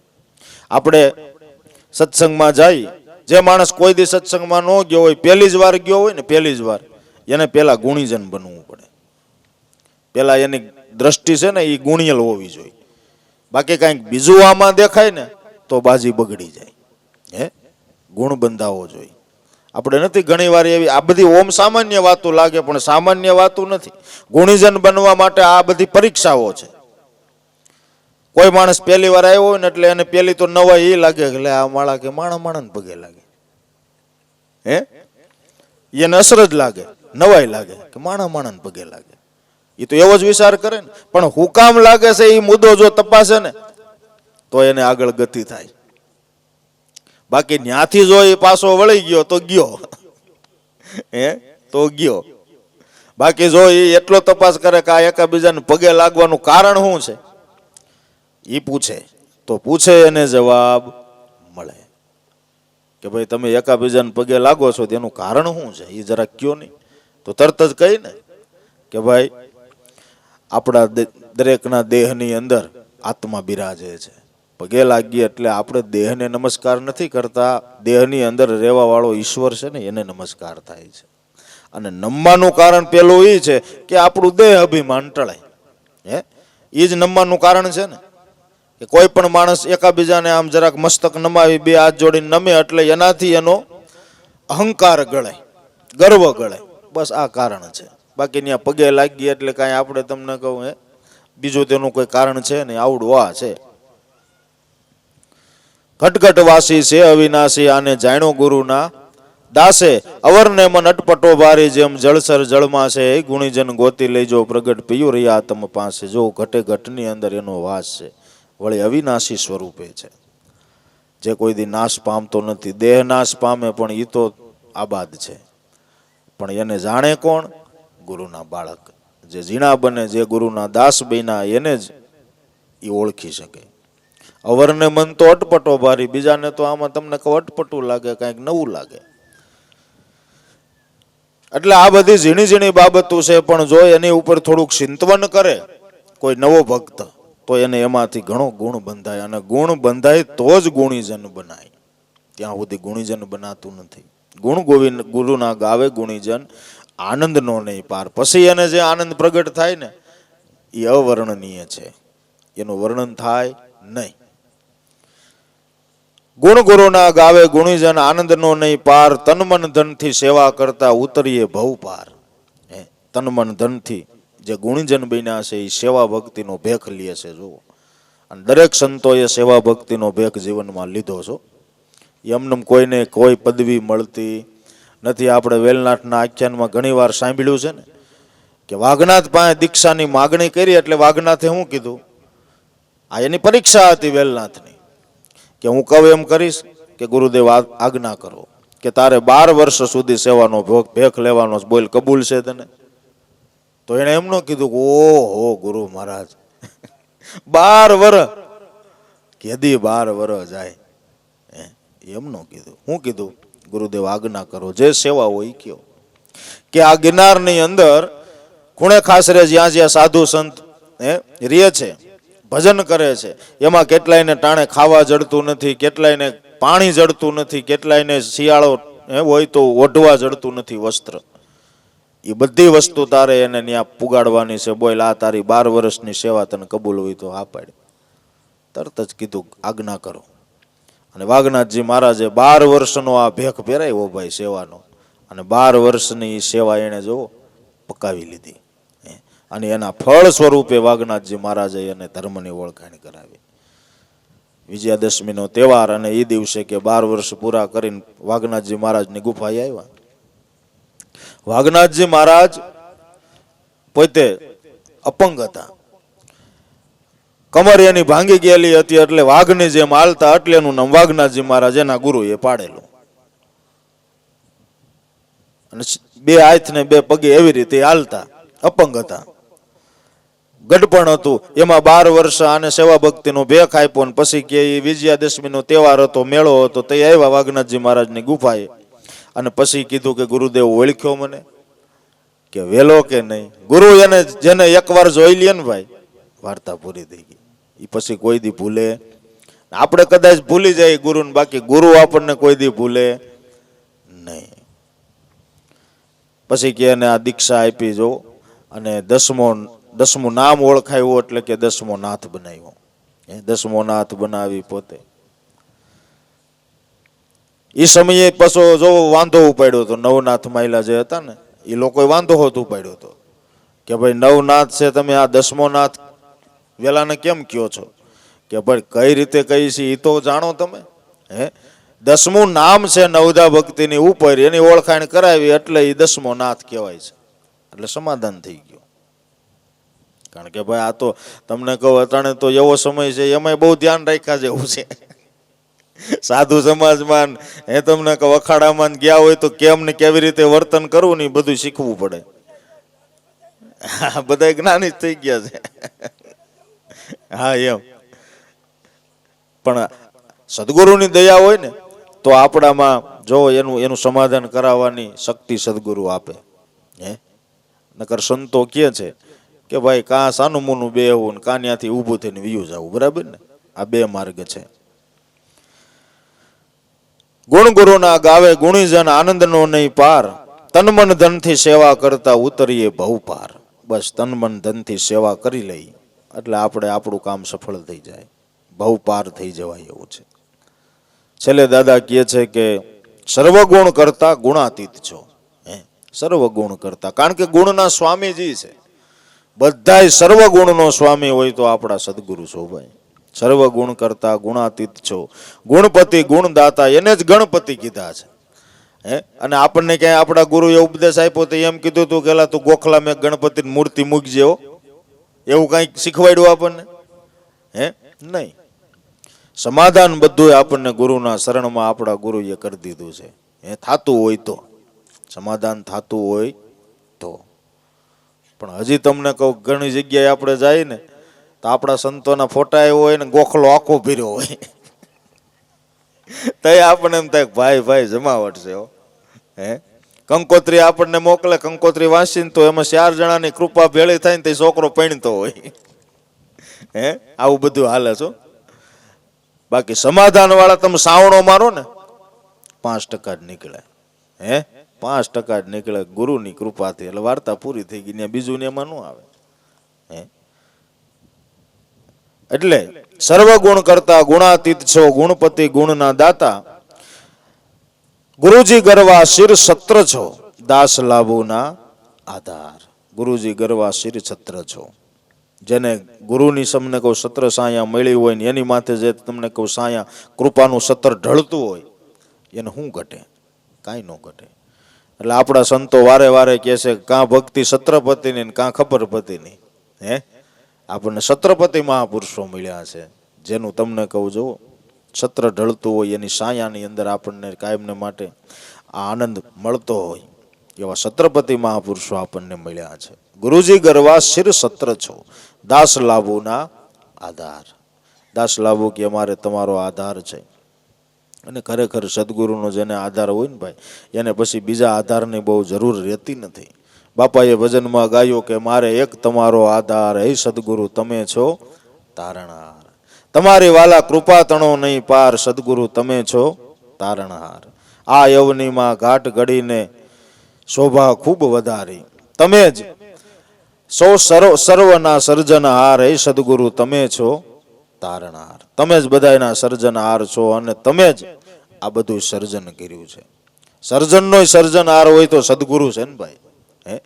આપણે સત્સંગમાં જઈ, જે માણસ કોઈ દી સત્સંગમાં ન ગયો હોય, પહેલી જ વાર ગયો હોય ને, પહેલી જ વાર, એને પહેલા ગુણીજન બનવું પડે. પહેલા એની દ્રષ્ટિ છે ને એ ગુણિયલ હોવી જોઈએ. બાકી કાંઈક બીજું આમાં દેખાય ને તો બાજી બગડી જાય. ગુણ બંધાવો જોઈએ. આપણે નથી ઘણી વાર એવી આ બધી ઓમ સામાન્ય વાતો લાગે, પણ સામાન્ય વાતો નથી. ગુણીજન બનવા માટે આ બધી પરીક્ષાઓ છે. કોઈ માણસ પહેલી વાર આવ્યો હોય ને એટલે એને પહેલી તો નવાઈ એ લાગે કે આ માળા કે માણસ પગે લાગે. એને અસર જ લાગે, નવાઈ લાગે કે માણસ પગે લાગે. એ તો એવો જ વિચાર કરે ને, પણ હુકામ લાગે છે એ મુદ્દો જો તપાસે ને તો એને આગળ ગતિ થાય. બાકી ન્યાથી જો એ પાછો વળી ગયો તો ગયો, તો ગયો. બાકી જો એ એટલો તપાસ કરે કે આ એકાબીજાને પગે લાગવાનું કારણ શું છે, એ પૂછે તો પૂછે એને જવાબ મળે કે ભાઈ તમે એકાબીજાને પગે લાગો છો તેનું કારણ શું છે, એ જરા કયો નહીં. તો તરત જ કહી ને કે ભાઈ આપણા દરેકના દેહની અંદર આત્મા બિરાજે છે. પગે લાગીએ એટલે આપણે દેહને નમસ્કાર નથી કરતા, દેહની અંદર રહેવા વાળો ઈશ્વર છે ને એને નમસ્કાર થાય છે. અને નમવાનું કારણ પેલું એ છે કે આપણું દેહ અભિમાન ટળે. એ જ નમવાનું કારણ છે ને, કે કોઈ પણ માણસ એકાબીજાને આમ જરાક મસ્તક નમાવી બે હાથ જોડીને નમે એટલે એનાથી એનો અહંકાર ગળે, ગર્વ ગળે. બસ આ કારણ છે. બાકી ત્યાં પગે લાગી એટલે કાંઈ આપણે તમને કહું બીજું તેનું કોઈ કારણ છે ને, આવડું આ છે. ઘટઘટવાસી છે અવિનાશી, આને જાણ્યો ગુરુના દાસે. અવરને મન અટપટો ભારી, જેમ જળસર જળમાં છે, ગુણીજન ગોતી લેજો, પ્રગટ પિયુ રહ્યા તમ પાસે. જો ઘટે ઘટની અંદર એનો વાસ છે, વળી અવિનાશી સ્વરૂપે છે, જે કોઈ દી નાશ પામતો નથી. દેહ નાશ પામે પણ એ તો આબાદ છે, પણ એને જાણે કોણ? ગુરુના બાળક. જે ઝીણા બને, જે ગુરુના દાસ બન્યા, એને જ એ ઓળખી શકે. અવરને મન તો અટપટો ભારી, બીજાને તો આમાં તમને કહું અટપટું લાગે, કાંઈક નવું લાગે. એટલે આ બધી ઝીણી ઝીણી બાબતો છે, પણ જો એની ઉપર થોડુંક ચિંતવન કરે કોઈ નવો ભક્ત, તો એને એમાંથી ઘણો ગુણ બંધાય. અને ગુણ બંધાય તો જ ગુણીજન બનાય, ત્યાં સુધી ગુણીજન બનાતું નથી. ગુણ ગોવિંદ ગુરુના ગાવે ગુણીજન આનંદનો નહીં પાર. પછી એને જે આનંદ પ્રગટ થાય ને એ અવર્ણનીય છે, એનું વર્ણન થાય નહીં. ગુણ ગુરુના ગાવે ગુણીજન આનંદનો નહીં પાર, તન મન ધનથી સેવા કરતા ઉતરીએ ભવ પાર. તન મન ધનથી જે ગુણીજન બન્યા છે એ સેવા ભક્તિનો ભેખ લે છે. જુઓ, અને દરેક સંતોએ સેવા ભક્તિનો ભેખ જીવનમાં લીધો છો. એમને કોઈને કોઈ પદવી મળતી નથી. આપણે વેલનાથના આખ્યાનમાં ઘણી વાર સાંભળ્યું છે ને કે વાઘનાથ પાસે દીક્ષાની માગણી કરી એટલે વાઘનાથે શું કીધું? આ એની પરીક્ષા હતી વેલનાથની, કે હું કહું એમ કરીશ કે ગુરુદેવ આજ્ઞા કરો કે તારે 12 વર્ષ સુધી સેવાનો ભેખ લેવાનો, બોલ કબૂલ છે તને? તો એને એમ ન કીધું કે ઓહો ગુરુ મહારાજ 12 વર્ષ કેદી 12 વર્ષ જાય, એમ ન કીધું. શું કીધું? ગુરુદેવ આજ્ઞા કરો, જે સેવા હોય એ કયો. કે આ ગિરનારની અંદર ખૂણે ખાસરે જ્યાં જ્યાં સાધુ સંત રહે છે, ભજન કરે છે, એમાં કેટલાયને ટાણે ખાવા જડતું નથી, કેટલાયને પાણી જડતું નથી, કેટલાયને શિયાળો હોય તો ઓઢવા જડતું નથી વસ્ત્ર. એ બધી વસ્તુ તારે એને ત્યાં પુગાડવાની છે. બોલ, આ તારી 12 વર્ષની સેવા તને કબૂલ હોય તો આ પાડી. તરત જ કીધું આજ્ઞા કરો. અને વાઘનાથજી મહારાજે 12 વર્ષનો આ ભેખ પહેરાવ્યો ભાઈ સેવાનો, અને 12 વર્ષની સેવા એને જો પકાવી લીધી. અને એના ફળ સ્વરૂપે વાઘનાથજી મહારાજે એને ધર્મની ઓળખાણ કરાવી. વિજયાદશમીનો તહેવાર, અને એ દિવસે કે 12 વર્ષ પૂરા કરીને વાઘનાથજી મહારાજની ગુફાએ આવ્યા. વાઘનાથજી મહારાજ પોતે અપંગ હતા, કમર એની ભાંગી ગયેલી હતી, એટલે વાઘની જેમ હાલતા, એટલે એનું નામ વાઘનાથજી મહારાજ એના ગુરુએ પાડેલું. અને 2 હાથ ને 2 પગે એવી રીતે હાલતા, અપંગ હતા, ગઢપણ હતું. એમાં 12 વર્ષ આને સેવા ભક્તિનો ભેખ આપ્યો, ને પછી કે વિજયાદશમીનો તહેવાર હતો, મેળો હતો, તે આવ્યા વાઘનાથજી મહારાજની ગુફાએ. અને પછી કીધું કે ગુરુદેવ ઓળખ્યો મને કે વેલો કે નહીં? ગુરુ એને જેને એકવાર જોઈ લે ને ભાઈ, વાર્તા પૂરી થઈ ગઈ. એ પછી કોઈ દી ભૂલે. આપણે કદાચ ભૂલી જાય ગુરુને, બાકી ગુરુ આપણને કોઈ દી ભૂલે નહીં. પછી કે એને આ દીક્ષા આપી જો, અને 10મું નામ ઓળખાયું, એટલે કે 10મો નાથ બનાવ્યો. 10મો નાથ બનાવી પોતે. એ સમયે પાછો જો વાંધો ઉપાડ્યો હતો, નવનાથ માયલા જે હતા ને, એ લોકોએ વાંધો હોત ઉપાડ્યો હતો કે ભાઈ નવનાથ છે, તમે આ 10મો નાથ વેલાને કેમ કયો છો? કે ભાઈ કઈ રીતે કહી છે એ તો જાણો તમે. 10મું નામ છે નવદા ભક્તિની ઉપર, એની ઓળખાણ કરાવી, એટલે એ 10મો નાથ કહેવાય છે. એટલે સમાધાન થઈ ગયું. કારણ કે ભાઈ આ તો તમને કહું, અટાણે તો એવો સમય છે, એમાં બહુ ધ્યાન રાખ્યા જેવું છે. સાધુ સમાજમાં તમને કહું, અખાડામાં ગયા હોય તો કેમ ને કેવી રીતે વર્તન કરવું ને બધું શીખવું પડે. બધા જ્ઞાની જ થઈ ગયા છે. હા એમ. પણ સદગુરુની દયા હોય ને તો આપણામાં જો એનું સમાધાન કરાવવાની શક્તિ સદગુરુ આપે. નકર સંતો કહે છે કે ભાઈ કાં સાનું મુનું બેહવું, કાં ત્યાંથી ઊભું થઈને વિયું જવું. બરાબર ને? આ 2 માર્ગ છે. ગુણ ગુરુના ગાવે ગુણીજન આનંદનો નહીં પાર, તન મન ધનથી સેવા કરતા ઉતરીએ ભવ પાર. બસ તન મન ધનથી સેવા કરી લઈ એટલે આપણે આપણું કામ સફળ થઈ જાય, ભવ પાર થઈ જવાય એવું છે. છેલ્લે દાદા કહે છે કે સર્વગુણ કરતા ગુણાતીત છો. સર્વગુણ કરતા, કારણ કે ગુણના સ્વામીજી છે. બધાય સર્વગુણનો સ્વામી હોય તો આપણા સદગુરુ છો ભાઈ. સર્વગુણ કરતા ગુણાતીત છો, ગુણપતિ ગુણદાતા, એને જ ગણપતિ કીધા છે. અને આપણને ક્યાંય આપણા ગુરુએ ઉપદેશ આપ્યો તો એમ કીધું તું કે તું ગોખલા મેં ગણપતિની મૂર્તિ મૂકજે, એવું કંઈક શીખવાડ્યું આપણને? નહીં. સમાધાન બધું આપણને ગુરુના શરણમાં આપણા ગુરુએ કરી દીધું છે. થાતું હોય તો, સમાધાન થાતું હોય તો. પણ હજી તમને કહું, ઘણી જગ્યાએ આપણે જાય ને તો આપણા સંતોના ફોટા હોય ને ગોખલો આખો ભર્યો હોય, તો આપણને એમ થાય ભાઈ જમાવટ છે. કંકોત્રી આપણને મોકલે, કંકોત્રી વાંચીને તો એમાં 4 જણાની કૃપા ભેળી થાય ને તે છોકરો પૈણતો હોય. આવું બધું હાલે છો. બાકી સમાધાન વાળા તમે સાવણો મારો ને 5% જ નીકળે. 5% જ નીકળે ગુરુની કૃપાથી. એટલે વાર્તા પૂરી થઈ ગઈ. બીજું ને એમાં ન આવે. એટલે સર્વગુણ કરતા ગુણાતીત છો, ગુણપતિ ગુણના દાતા, ગુરુજી ગરવા શિર છત્ર છો, દાસ લાભુના આધાર. ગુરુજી ગરવા શિર છત્ર છો. જેને ગુરુની તમને કહું છત્ર સાયા મળી હોય ને એની માથે જે તમને કહું સાયા કૃપાનું છત્ર ઢળતું હોય, એને શું ઘટે? કાંઈ ન ઘટે. એટલે આપણા સંતો વારે વારે કહે છે કાં ભક્તિ છત્રપતિની ને કાં ખબરપતિની. આપણને છત્રપતિ મહાપુરુષો મળ્યા છે, જેનું તમને કહું જો છત્ર ઢળતું હોય, એની સાયાની અંદર આપણને કાયમને માટે આનંદ મળતો હોય, એવા છત્રપતિ મહાપુરુષો આપણને મળ્યા છે. ગુરુજી ગરવા શિર છત્ર છો, દાસ લાભુના આધાર. દાસ લાભુ કે અમારે તમારો આધાર છે. અને ખરેખર સદગુરુનો જેને આધાર હોય ને ભાઈ, એને પછી બીજા આધારની બહુ જરૂર રહેતી નથી. બાપાએ ભજનમાં ગાયું કે મારે એક તમારો આધાર, હે સદગુરુ તમે છો તારણહાર. તમારી વાલા કૃપા તણો નહીં પાર, સદગુરુ તમે છો તારણહાર. આ યવનીમાં ઘાટ ઘડીને શોભા ખૂબ વધારી, તમે જ સર્વના સર્જનહાર, હે સદગુરુ તમે છો તારણહાર. તમે જ બધાયના સર્જનહાર છો અને તમે જ આ બધું સર્જન કર્યું છે. સર્જનનો સર્જનહાર હોય તો સદગુરુ છે ને ભાઈ. હે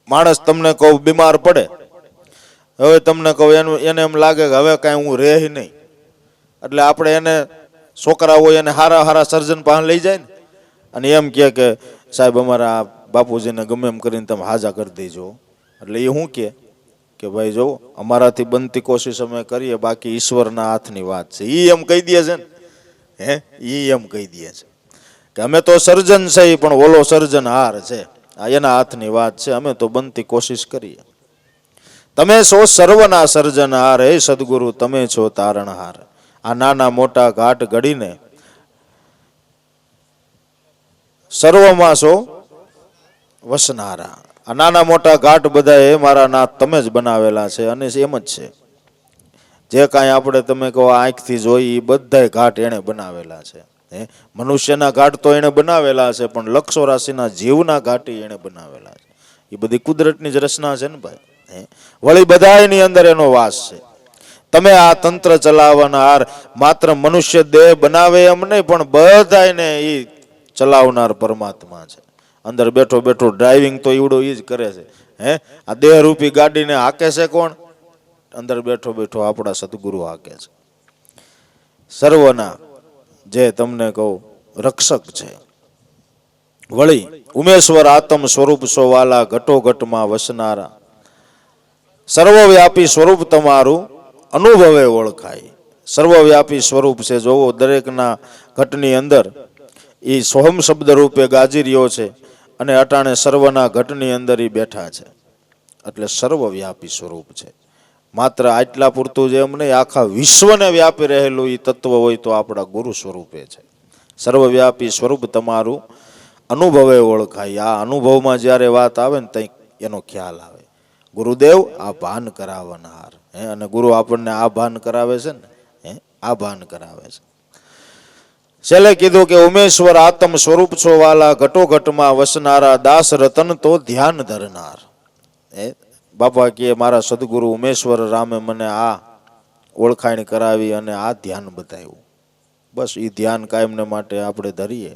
માણસ તમને કહું બીમાર પડે, હવે તમને કહું એને એમ લાગે કે હવે કાંઈ હું રહે નહીં, એટલે આપણે એને છોકરા હોય એને હારા હારા સર્જન પાસે લઈ જાય ને, અને એમ કે સાહેબ અમારા બાપુજીને ગમે એમ કરીને તમે હાજા કરી દેજો. એટલે એ શું કે ભાઈ જો અમારાથી બનતી કોશિશ અમે કરીએ, બાકી ઈશ્વરના હાથની વાત છે. એ એમ કહી દે છે ને, હે એ એમ કહી દે છે કે અમે તો સર્જન છે પણ ઓલો સર્જનહાર છે, એના હાથની વાત છે, અમે તો બનતી કોશિશ કરીએ. તમે છો સર્વના સર્જનહાર, હે સદગુરુ તમે છો તારણહાર. આ નાના મોટા ઘાટ ઘડીને સર્વમાં છો વસનારા. આ નાના મોટા ઘાટ બધા એ મારા નાથ તમે જ બનાવેલા છે. અને એમ જ છે, જે કાંઈ આપણે તમે કહો આંખથી જોઈ એ બધા ઘાટ એને બનાવેલા છે. મનુષ્યના ઘાટ તો એને બનાવેલા છે, પણ લક્ષો રાશિના જીવના ઘાટ એને બનાવેલા છે. એ બધી કુદરતની જ રચના છે ને ભાઈ. વળી બધાની અંદર એનો વાસ છે. તમે આ તંત્ર ચલાવનાર માત્ર મનુષ્ય દેહ બનાવે એમ નહીં, પણ બધાને એ ચલાવનાર પરમાત્મા છે. અંદર બેઠો બેઠો ડ્રાઇવિંગ તો ઈવડો એ જ કરે છે. આ દેહરૂપી ગાડીને હાકે છે કોણ? અંદર બેઠો બેઠો આપણા સદગુરુ હાકે છે. સર્વના જે તમને કહું રક્ષક છે. વળી ઉમેશ્વર આત્મ સ્વરૂપ છો વાલા, ઘટોઘટમાં વસનારા. સર્વવ્યાપી સ્વરૂપ તમારું અનુભવે ઓળખાય. સર્વવ્યાપી સ્વરૂપ છે. જોવો દરેકના ઘટની અંદર એ સોહમ શબ્દ રૂપે ગાજી રહ્યો છે, અને અટાણે સર્વના ઘટની અંદર એ બેઠા છે. એટલે સર્વવ્યાપી સ્વરૂપ છે. માત્ર આટલા પૂરતું જ એમ નહીં, આખા વિશ્વને વ્યાપી રહેલું એ તત્વ હોય તો આપણા ગુરુ સ્વરૂપે છે. સર્વવ્યાપી સ્વરૂપ તમારું અનુભવે ઓળખાય. આ અનુભવમાં જ્યારે વાત આવે ને ત્યાં એનો ખ્યાલ આવે. ગુરુદેવ આ ભાન કરાવનાર, અને ગુરુ આપણને આ ભાન કરાવે છે ને, આ ભાન કરાવે છે. છેલ્લે કીધું કે ઉમેશ્વર આત્મ સ્વરૂપ છો વાલા, ઘટોઘટમાં વસનારા. દાસ રતન તો ધ્યાન ધરનાર. બાપા કે મારા સદગુરુ ઉમેશ્વર રામે મને આ ઓળખાણ કરાવી અને આ ધ્યાન બતાવ્યું. બસ એ ધ્યાન કાયમને માટે આપણે ધરીએ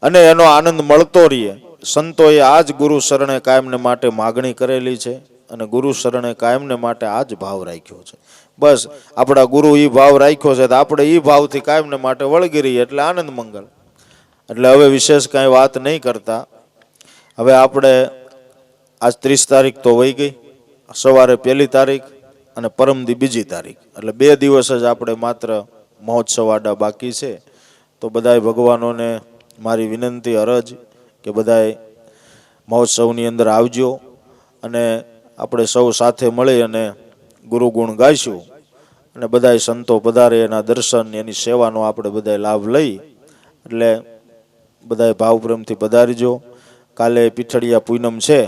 અને એનો આનંદ મળતો રહીએ. સંતોએ આ જ ગુરુ શરણે કાયમને માટે માગણી કરેલી છે, અને ગુરુ શરણે કાયમને માટે આ જ ભાવ રાખ્યો છે. બસ આપણા ગુરુ એ ભાવ રાખ્યો છે તો આપણે એ ભાવથી કાયમને માટે વળગી રહીએ, એટલે આનંદ મંગલ. એટલે હવે વિશેષ કાંઈ વાત નહીં કરતા. હવે આપણે આજ 30 તારીખ તો વહી ગઈ, સવારે 1 તારીખ અને પરમદી 2 તારીખ, એટલે 2 દિવસ જ આપણે માત્ર મહોત્સવ આડા બાકી છે. તો બધાય ભગવાનોને મારી વિનંતી અરજ કે બધાય મહોત્સવની અંદર આવજો, અને આપણે સૌ સાથે મળી અને ગુરુગુણ ગાઈશું, અને બધાય સંતો પધારે એના દર્શન એની સેવાનો આપણે બધાય લાભ લઈ. એટલે બધાય ભાવપ્રેમથી પધારીજો. કાલે પીઠળિયા પૂનમ છે,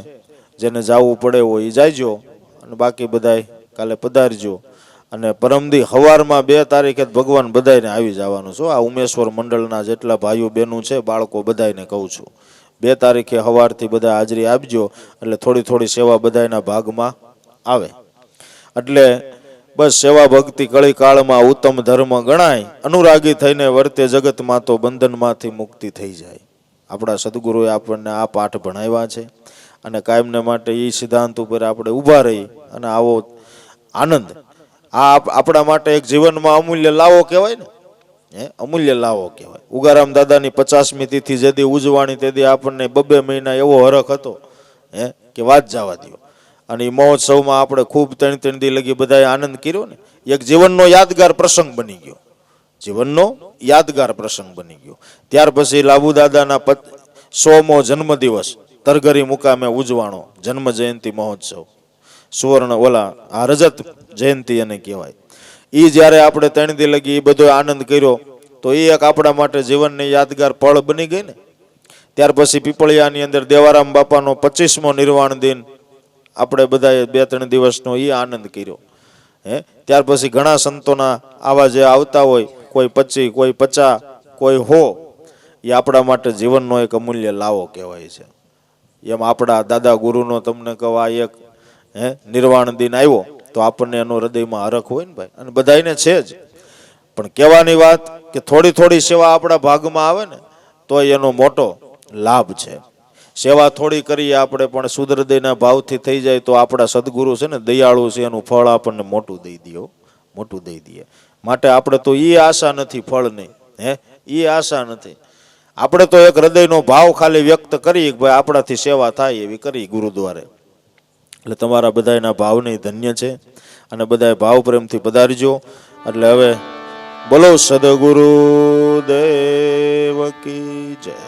જેને જવું પડે હોય એ જાયજો, અને બાકી બધાય કાલે પધારજો. અને પરમદી સવારમાં 2 તારીખે ભગવાન બધાને આવી જવાનું છો. આ ઉમેશ્વર મંડળના જેટલા ભાઈઓ બહેનો છે, બાળકો બધાને કહું છું, 2 તારીખે સવારથી બધા હાજરી આપજો, એટલે થોડી થોડી સેવા બધાના ભાગમાં આવે. એટલે બસ સેવા ભક્તિ કળી કાળમાં ઉત્તમ ધર્મ ગણાય. અનુરાગી થઈને વર્તે જગતમાં તો બંધનમાંથી મુક્તિ થઈ જાય. આપણા સદગુરુએ આપણને આ પાઠ ભણાવ્યા છે, અને કાયમને માટે એ સિદ્ધાંત ઉપર આપણે ઊભા રહી અને આવો આનંદ, આ આપણા માટે એક જીવનમાં અમૂલ્ય લાવો કહેવાય ને, અમૂલ્ય લાવો કહેવાય. ઉગારામ દાદાની 50મી તિથિ જેદી ઉજવાણી તેદી આપણને 2 મહિના એવો હરખ હતો કે વાત જવા દો. અને એ મહોત્સવમાં આપણે ખૂબ 3 દી લગી બધાએ આનંદ કર્યો ને. એક જીવનનો યાદગાર પ્રસંગ બની ગયો, જીવનનો યાદગાર પ્રસંગ બની ગયો. ત્યાર પછી લાબુ દાદાના 100મો જન્મદિવસ તરઘરી મુકામે ઉજવાણો જન્મ જયંતિ મહોત્સવ, સુવર્ણ ઓલા આ રજત જયંતિ એને કહેવાય. એ જ્યારે આપણે 3 દી લગી એ બધો આનંદ કર્યો, તો એ એક આપણા માટે જીવનની યાદગાર પળ બની ગઈ ને. ત્યાર પછી પીપળિયાની અંદર દેવારામ બાપાનો 25મો નિર્વાણ દિન આપણે બધાએ 2-3 દિવસનો એ આનંદ કર્યો. ત્યાર પછી ઘણા સંતોના આવા જે આવતા હોય, કોઈ 25, કોઈ 50, કોઈ 100, એ આપણા માટે જીવનનો એક અમૂલ્ય લાવો કહેવાય છે. એમ આપણા દાદા ગુરુનો તમને કહો આ એક નિર્વાણ દિન આવ્યો તો આપણને એનો હૃદયમાં હરખ હોય ને ભાઈ, અને બધાને છે જ. પણ કહેવાની વાત કે થોડી થોડી સેવા આપણા ભાગમાં આવે ને તો એનો મોટો લાભ છે. સેવા થોડી કરીએ આપણે પણ શુદ્ધ હૃદયના ભાવથી થઈ જાય તો આપણા સદગુરુ છે ને દયાળુ છે, એનું ફળ આપણને મોટું દઈ દે, મોટું દઈ દે. માટે આપણે તો એ આશા નથી ફળની, એ આશા નથી. આપણે તો એક હૃદયનો ભાવ ખાલી વ્યક્ત કરી કે ભાઈ આપણાથી સેવા થાય એવી કરી ગુરુદ્વારે. એટલે તમારા બધાના ભાવની ધન્ય છે અને બધાએ ભાવ પ્રેમથી પધારજો. એટલે હવે બોલો સદગુરુ દેવ કી જય.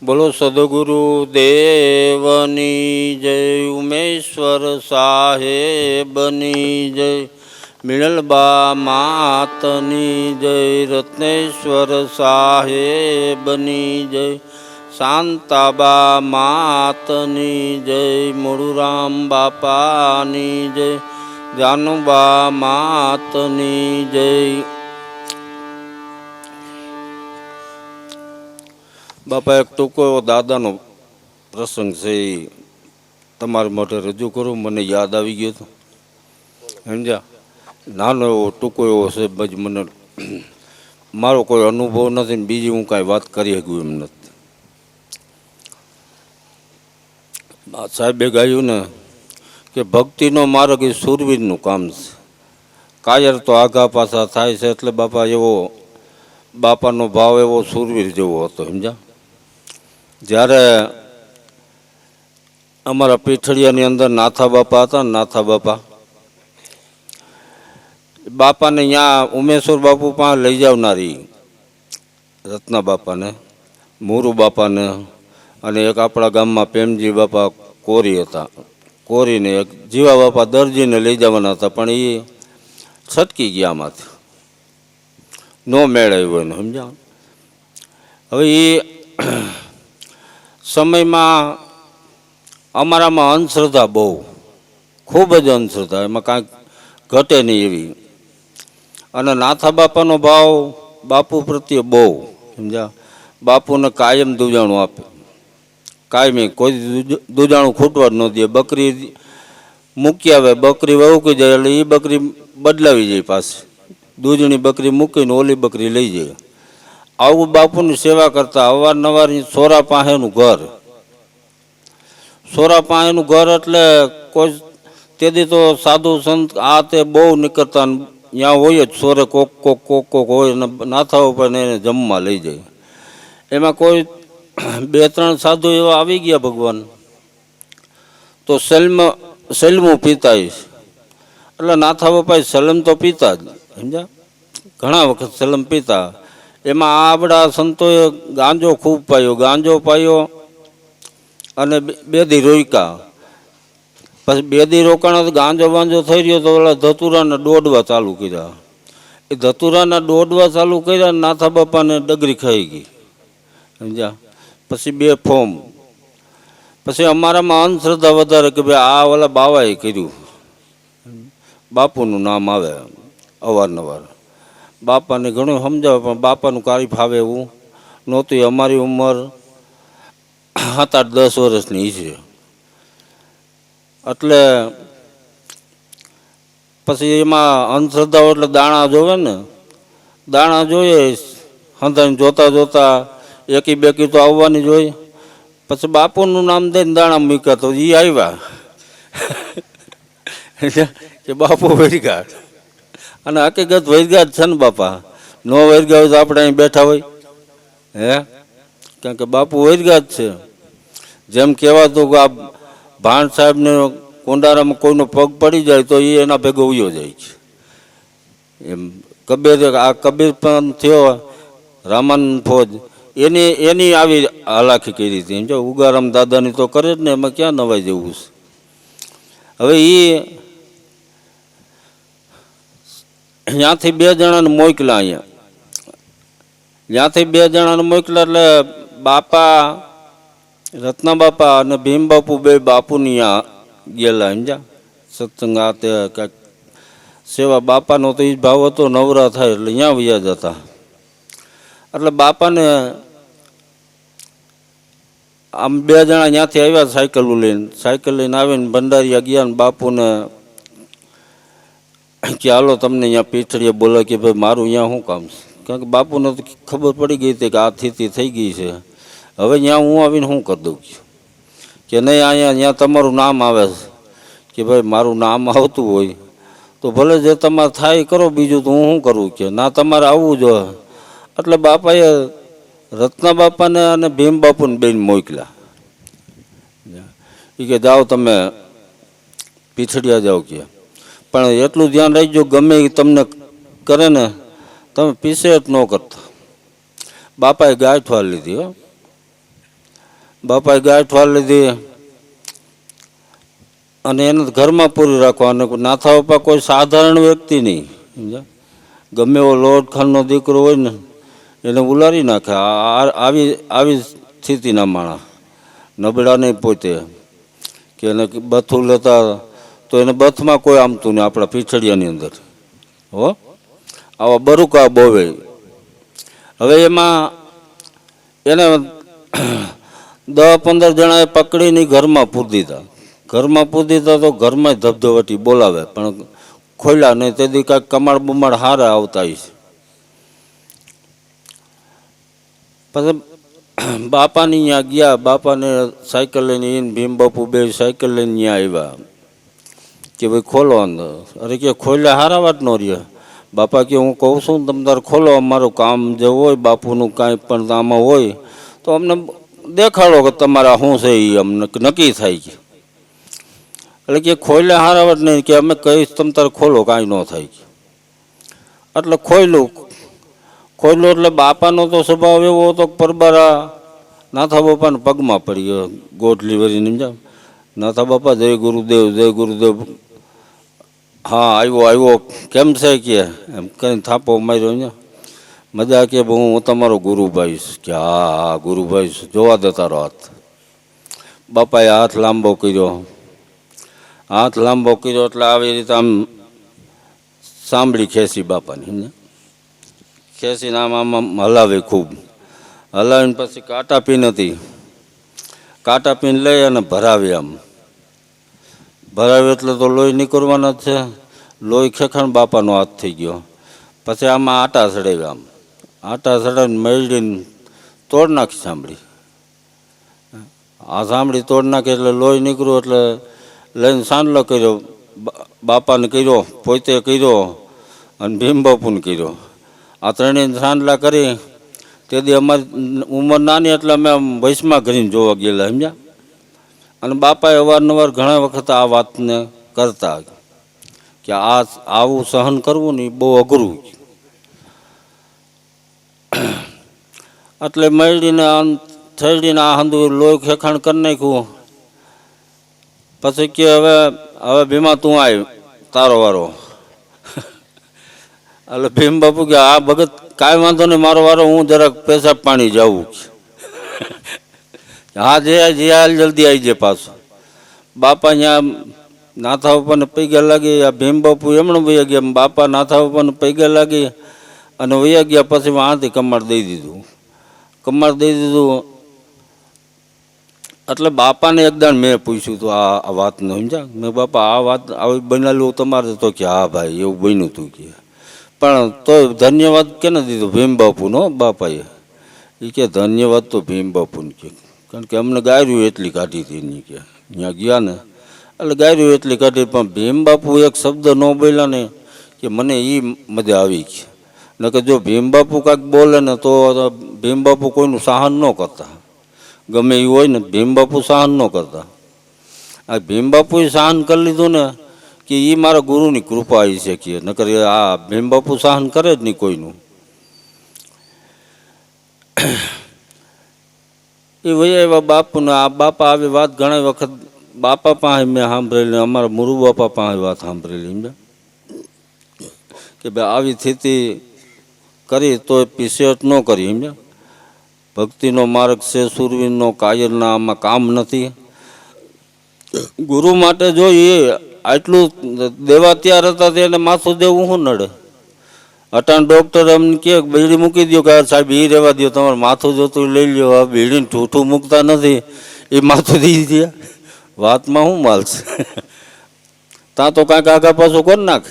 બોલો સદગુરુ દેવની જય, ઉમેશ્વર સાહેબની જય, મિળલબા માતની જય, રત્નેશ્વર સાહેબની જય, શાંતાબા માતની જય, મોડુરામ બાપાની જય, જાનુબા માતની જય. બાપા એક ટૂંકો એવો દાદાનો પ્રસંગ છે, એ તમારા માટે રજૂ કરું. મને યાદ આવી ગયો હતો, સમજ્યા? નાનો એવો ટૂંકો એવો છે, પછી મને મારો કોઈ અનુભવ નથી ને બીજી હું કાંઈ વાત કરી શકું એમ નથી. સાહેબે ગાયું ને કે ભક્તિનો માર્ગ એ સુરવીરનું કામ છે, કાયર તો આઘા પાછા થાય છે. એટલે બાપા એવો બાપાનો ભાવ એવો સુરવીર જેવો હતો, સમજ્યા? જ્યારે અમારા પીઠળિયાની અંદર નાથા બાપા હતા ને, નાથા બાપાને ત્યાં ઉમેશ્વર બાપુ પાસે લઈ જાવનારી રત્ના બાપાને, મોરુ બાપાને, અને એક આપણા ગામમાં પ્રેમજી બાપા કોરી હતા, કોરીને એક જીવા બાપા દરજીને લઈ જવાના હતા, પણ એ છટકી ગયા આમાંથી, નો મેળવ્યો એને, સમજ્યા? હવે એ સમયમાં અમારામાં અંધશ્રદ્ધા બહુ, ખૂબ જ અંધશ્રદ્ધા, એમાં કાંઈક ઘટે નહીં એવી. અને નાથા બાપાનો ભાવ બાપુ પ્રત્યે બહુ, સમજ્યા? બાપુને કાયમ દૂજાણું આપે, કાયમી, કોઈ દૂજાણું ખૂટવા જ ન દે. બકરી મૂકી આવે, બકરી વહુકી જાય એટલે એ બકરી બદલાવી જાય, પાછી દૂધણી બકરી મૂકીને ઓલી બકરી લઈ જાય. આવું બાપુની સેવા કરતા. અવારનવાર સોરા પાસેનું ઘર, સોરા પાસેનું ઘર એટલે કોઈ તેથી તો સાધુ સંત આ તે બહુ નીકળતા, ત્યાં હોય જ સોરે કોક કોક કોક કોક હોય, અને નાથાઓ પણ એને જમવા લઈ જાય. એમાં કોઈ 2-3 સાધુ એવા આવી ગયા ભગવાન, તો સલમું પીતા, એટલે નાથા બાપા સલમ તો પીતા જ, સમજ્યા? ઘણા વખત સલમ પીતા. એમાં આપણા સંતોએ ગાંજો ખૂબ પાયો, ગાંજો પાયો અને બેદી રોક્યા. પછી બેદી રોકાણા, ગાંજો વાંજો થઈ રહ્યો તો ઓલા ધતુરાના દોડવા ચાલુ કર્યા. એ ધતુરાના દોડવા ચાલુ કર્યા, નાથા બાપાને ડગરી ખાઈ ગઈ, સમજ્યા? પછી 2 ફોર્મ. પછી અમારામાં અંધશ્રદ્ધા વધારે કે ભાઈ આ ઓલા બાવાએ કર્યું, બાપુનું નામ આવે અવારનવાર. બાપાને ઘણું સમજાવે પણ બાપાનું કાર્ય ફાવે એવું નહોતું. અમારી ઉંમર 7-8-10 વર્ષની છે. એટલે પછી એમાં અંધશ્રદ્ધાઓ એટલે દાણા જોવે ને, દાણા જોઈએ, હંધાઈને જોતા જોતા એકી બેકી તો આવવાની જ હોય. પછી બાપુનું નામ દઈને દાણા મૂક્યા તો એ આવ્યા કે બાપુ વૈરગા, અને હકીકત વૈરગા જ છે ને બાપા. નો વૈરગા હોય તો આપણે અહીં બેઠા હોય, કારણ કે બાપુ વૈરગા જ છે. જેમ કહેવાતું કે આ ભાણ સાહેબને કોંડારામાં કોઈનો પગ પડી જાય તો એ એના ભેગો ઉયો જાય છે. એમ કબીર પણ થયો, રામાનંદ ફોજ, એની આવી હાલાકી કરી હતી. જો ઉગારામ દાદાની તો કરે જ ને, એમાં ક્યાં નવાઈ જેવું છે. હવે એ ત્યાંથી 2 જણાને મોકલ્યા અહીંયા. ત્યાંથી 2 જણાને મોકલ્યા એટલે બાપા રત્ના બાપા અને ભીમ બાપુ બે બાપુની ત્યાં ગયેલા સમજ્યા. સત્સંગ આ તે કાંઈક સેવા બાપાનો તો એ જ ભાવ હતો, નવરા થાય એટલે ત્યાં વયા જતા. એટલે બાપાને આમ 2 જણા ત્યાંથી આવ્યા સાયકલ લઈને આવીને ભંડારીયા ગયા ને બાપુને કે હાલો તમને અહીંયા પીઠડીએ બોલાય કે ભાઈ મારું અહીંયા શું કામ છે. કારણ કે બાપુને તો ખબર પડી ગઈ હતી કે આ સ્થિતિ થઈ ગઈ છે, હવે ત્યાં હું આવીને શું કરી દઉં કે નહીં, અહીંયા તમારું નામ આવે છે કે ભાઈ મારું નામ આવતું હોય તો ભલે જે તમારે થાય કરો, બીજું તો હું શું કરું કે ના તમારે આવવું જોઈએ. એટલે બાપાએ રત્ના બાપાને અને ભીમ બાપુને બેન મોકલ્યા. એ કે જાઓ તમે પીછડિયા જાઓ કે, પણ એટલું ધ્યાન રાખજો ગમે એ તમને કરે ને તમે પીછે જ ન કરતા. બાપાએ ગાંઠ વાળ લીધી હો, બાપાએ ગાંઠ વાળ લીધી અને એને ઘરમાં પૂરી રાખવા. અને નાથા બાપા કોઈ સાધારણ વ્યક્તિ નહીં સમજ્યા. ગમે એવો લોટ ખાનનો દીકરો હોય ને એને ઉલારી નાખે. આવી સ્થિતિના માણસ નબળા નહીં પોતે કે એને બથું લેતા તો એને બથમાં કોઈ આમતું નહીં આપણા પીછડિયાની અંદર હો. આવા બરુકા બોવે. હવે એમાં એને 10-15 જણાએ પકડીને ઘરમાં પૂરી દીધા. ઘરમાં પૂરી દીધા તો ઘરમાં ધબધબટી બોલાવે પણ ખોલ્યા નહીં. તેથી કાંઈક કમાડ બમાડ હારા આવતા છે. પછી બાપાની ત્યાં ગયા. બાપાને સાયકલ લઈને એને ભીમ બાપુ બે સાયકલ લઈને ત્યાં આવ્યા કે ભાઈ ખોલો અંદર. અરે કે ખોલ્યા હારા વાત ન રહ્યા. બાપા કે હું કહું છું તમે તારે ખોલો, અમારું કામ જે હોય બાપુનું કાંઈ પણ આમાં હોય તો અમને દેખાડો કે તમારા શું છે એ અમને નક્કી થાય કે. એટલે કે ખોલ્યા હારા વાત નહીં કે અમે કહીશ તમે તારે ખોલો કાંઈ ન થાય કે. એટલે ખોલ્યું એટલે બાપાનો તો સ્વભાવ એવો હતો કે પરબારા નાથા બાપાને પગમાં પડી ગયો ગોઠલી વરીને સમજા. નાથા બાપા જય ગુરુદેવ જય ગુરુદેવ. હા આવ્યો કેમ છે કે એમ કરીને થાપો માર્યો ને. મજા કે હું તમારો ગુરુભાઈ છું કે હા હા ગુરુભાઈ છું, જોવા દે તારો હાથ. બાપાએ હાથ લાંબો કર્યો. હાથ લાંબો કર્યો એટલે આવી રીતે આમ સાંભળી ખેંચી બાપાની. ખેંચીને આમ હલાવે ખૂબ. હલાવીને પછી કાંટા પીન હતી, કાંટા પીન લઈ અને ભરાવી. આમ ભરાવી એટલે તો લોહી નીકળવાના જ છે. લોહી ખેખાણ બાપાનો હાથ થઈ ગયો. પછી આમાં આટા ચડાવ્યા. આમ આટા ચડાવીને મેળવીને તોડ નાખી સાંભળી. આ સાંભળી તોડ નાખી એટલે લોહી નીકળ્યું. એટલે લઈને સાંડલો કર્યો. બાપાને કર્યો, પોતે કર્યો અને ભીમ બાપુને કર્યો. આ ત્રણેય સાંડલા કરી. તેથી અમારી ઉંમર નાની એટલે અમે આમ વૈશમાં કરીને જોવા ગયેલા સમજ્યા. અને બાપાએ અવારનવાર ઘણા વખત આ વાતને કરતા કે આવું સહન કરવું ને બહુ અઘરું. એટલે મળીને થઈને આ હંધુ લોહી ખેખાણ કરી નાખ્યું. પછી કે હવે ભીમા તું આવ તારો વારો. એટલે ભીમ બાપુ કે આ ભગત કાંઈ વાંધો નહીં મારો વારો, હું જરાક પેશાબ પાણી જાઉં. હા જે હાલ જલ્દી આવી જાય પાછો. બાપા ત્યાં નાથા બાપાને પૈગા લાગી. આ ભીમ બાપુ એમણે વયા ગયા. બાપા નાથા બાપાને પૈગા લાગી અને વયા ગયા. પછી વાંથી કમાડ દઈ દીધું. કમાડ દઈ દીધું એટલે બાપાને એકદમ મેં પૂછ્યું હતું આ વાતને સમજ્યા. મેં બાપા આ વાત આવી બનેલું તમારે તો કે હા ભાઈ એવું બન્યું હતું કે. પણ તો ધન્યવાદ કેને દીધું ભીમ બાપુનો બાપાએ. એ કે ધન્યવાદ તો ભીમ બાપુને કે, કારણ કે અમને ગાયરું એટલી કાઢી હતી એની કે ત્યાં ગયા ને એટલે ગાયરું એટલી કાઢી. પણ ભીમ બાપુ એક શબ્દ ન બોલ્યા ને કે મને એ મજા આવી છે. ન કે જો ભીમ બાપુ કાંઈક બોલે ને તો ભીમ બાપુ કોઈનું સહન ન કરતા. ગમે એ હોય ને ભીમ બાપુ સહન ન કરતા. આ ભીમ બાપુએ સહન કરી લીધું ને કે એ મારા ગુરુની કૃપા આવી છે કે નકર આ ભીમ બાપુ સહન કરે જ નહીં કોઈનું. એ વયા એવા બાપુને આ બાપા આવી વાત ઘણી વખત બાપા પાસે મેં સાંભળેલી, અમારા મુરુ બાપા પાસે વાત સાંભળેલી કે ભાઈ આવી સ્થિતિ કરી તો પીછેહટ ન કરી સમજ્યા. ભક્તિનો માર્ગ છે સુરવીરનો, કાયરના આમાં કામ નથી. ગુરુ માટે જો એ આટલું દેવા તૈયાર હતા તેને માથું દેવું શું નડે. અટાણ ડૉક્ટર અમને કહે બીડી મૂકી દો કે સાહેબ એ રહેવા દો, તમારે માથું જોતું લઈ લ્યો. આ બીડીને ઠૂઠું મૂકતા નથી, એ માથું દઈ દે. વાતમાં શું માલ છે? ત્યાં તો કાંઈક આગા પાછું કરી નાખ.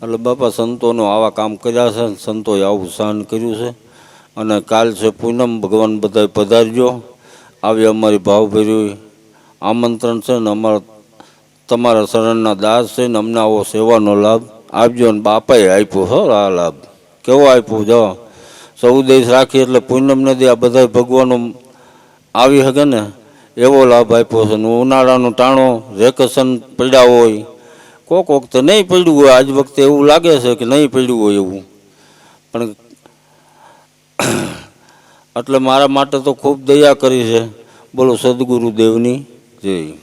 એટલે બાપા સંતોનો આવા કામ કર્યા છે, સંતોએ આવું સહન કર્યું છે. અને કાલ છે પૂનમ, ભગવાન બધાય પધારજો. આવી અમારી ભાવભર્યું આમંત્રણ છે ને અમારા તમારા શરણના દાસ છે ને અમને આવો સેવાનો લાભ આપજો. ને બાપાએ આપ્યો હો આ લાભ, કેવો આપ્યો જો 14 રાખી એટલે પૂનમને દે આ બધા ભગવાનો આવી શકે ને એવો લાભ આપ્યો છે. ને ઉનાળાનું ટાણો વેકેશન પડ્યા હોય, કોક વખતે નહીં પડ્યું હોય, આજ વખતે એવું લાગે છે કે નહીં પડ્યું હોય એવું, પણ એટલે મારા માટે તો ખૂબ દયા કરી છે. બોલો સદગુરુદેવની જય.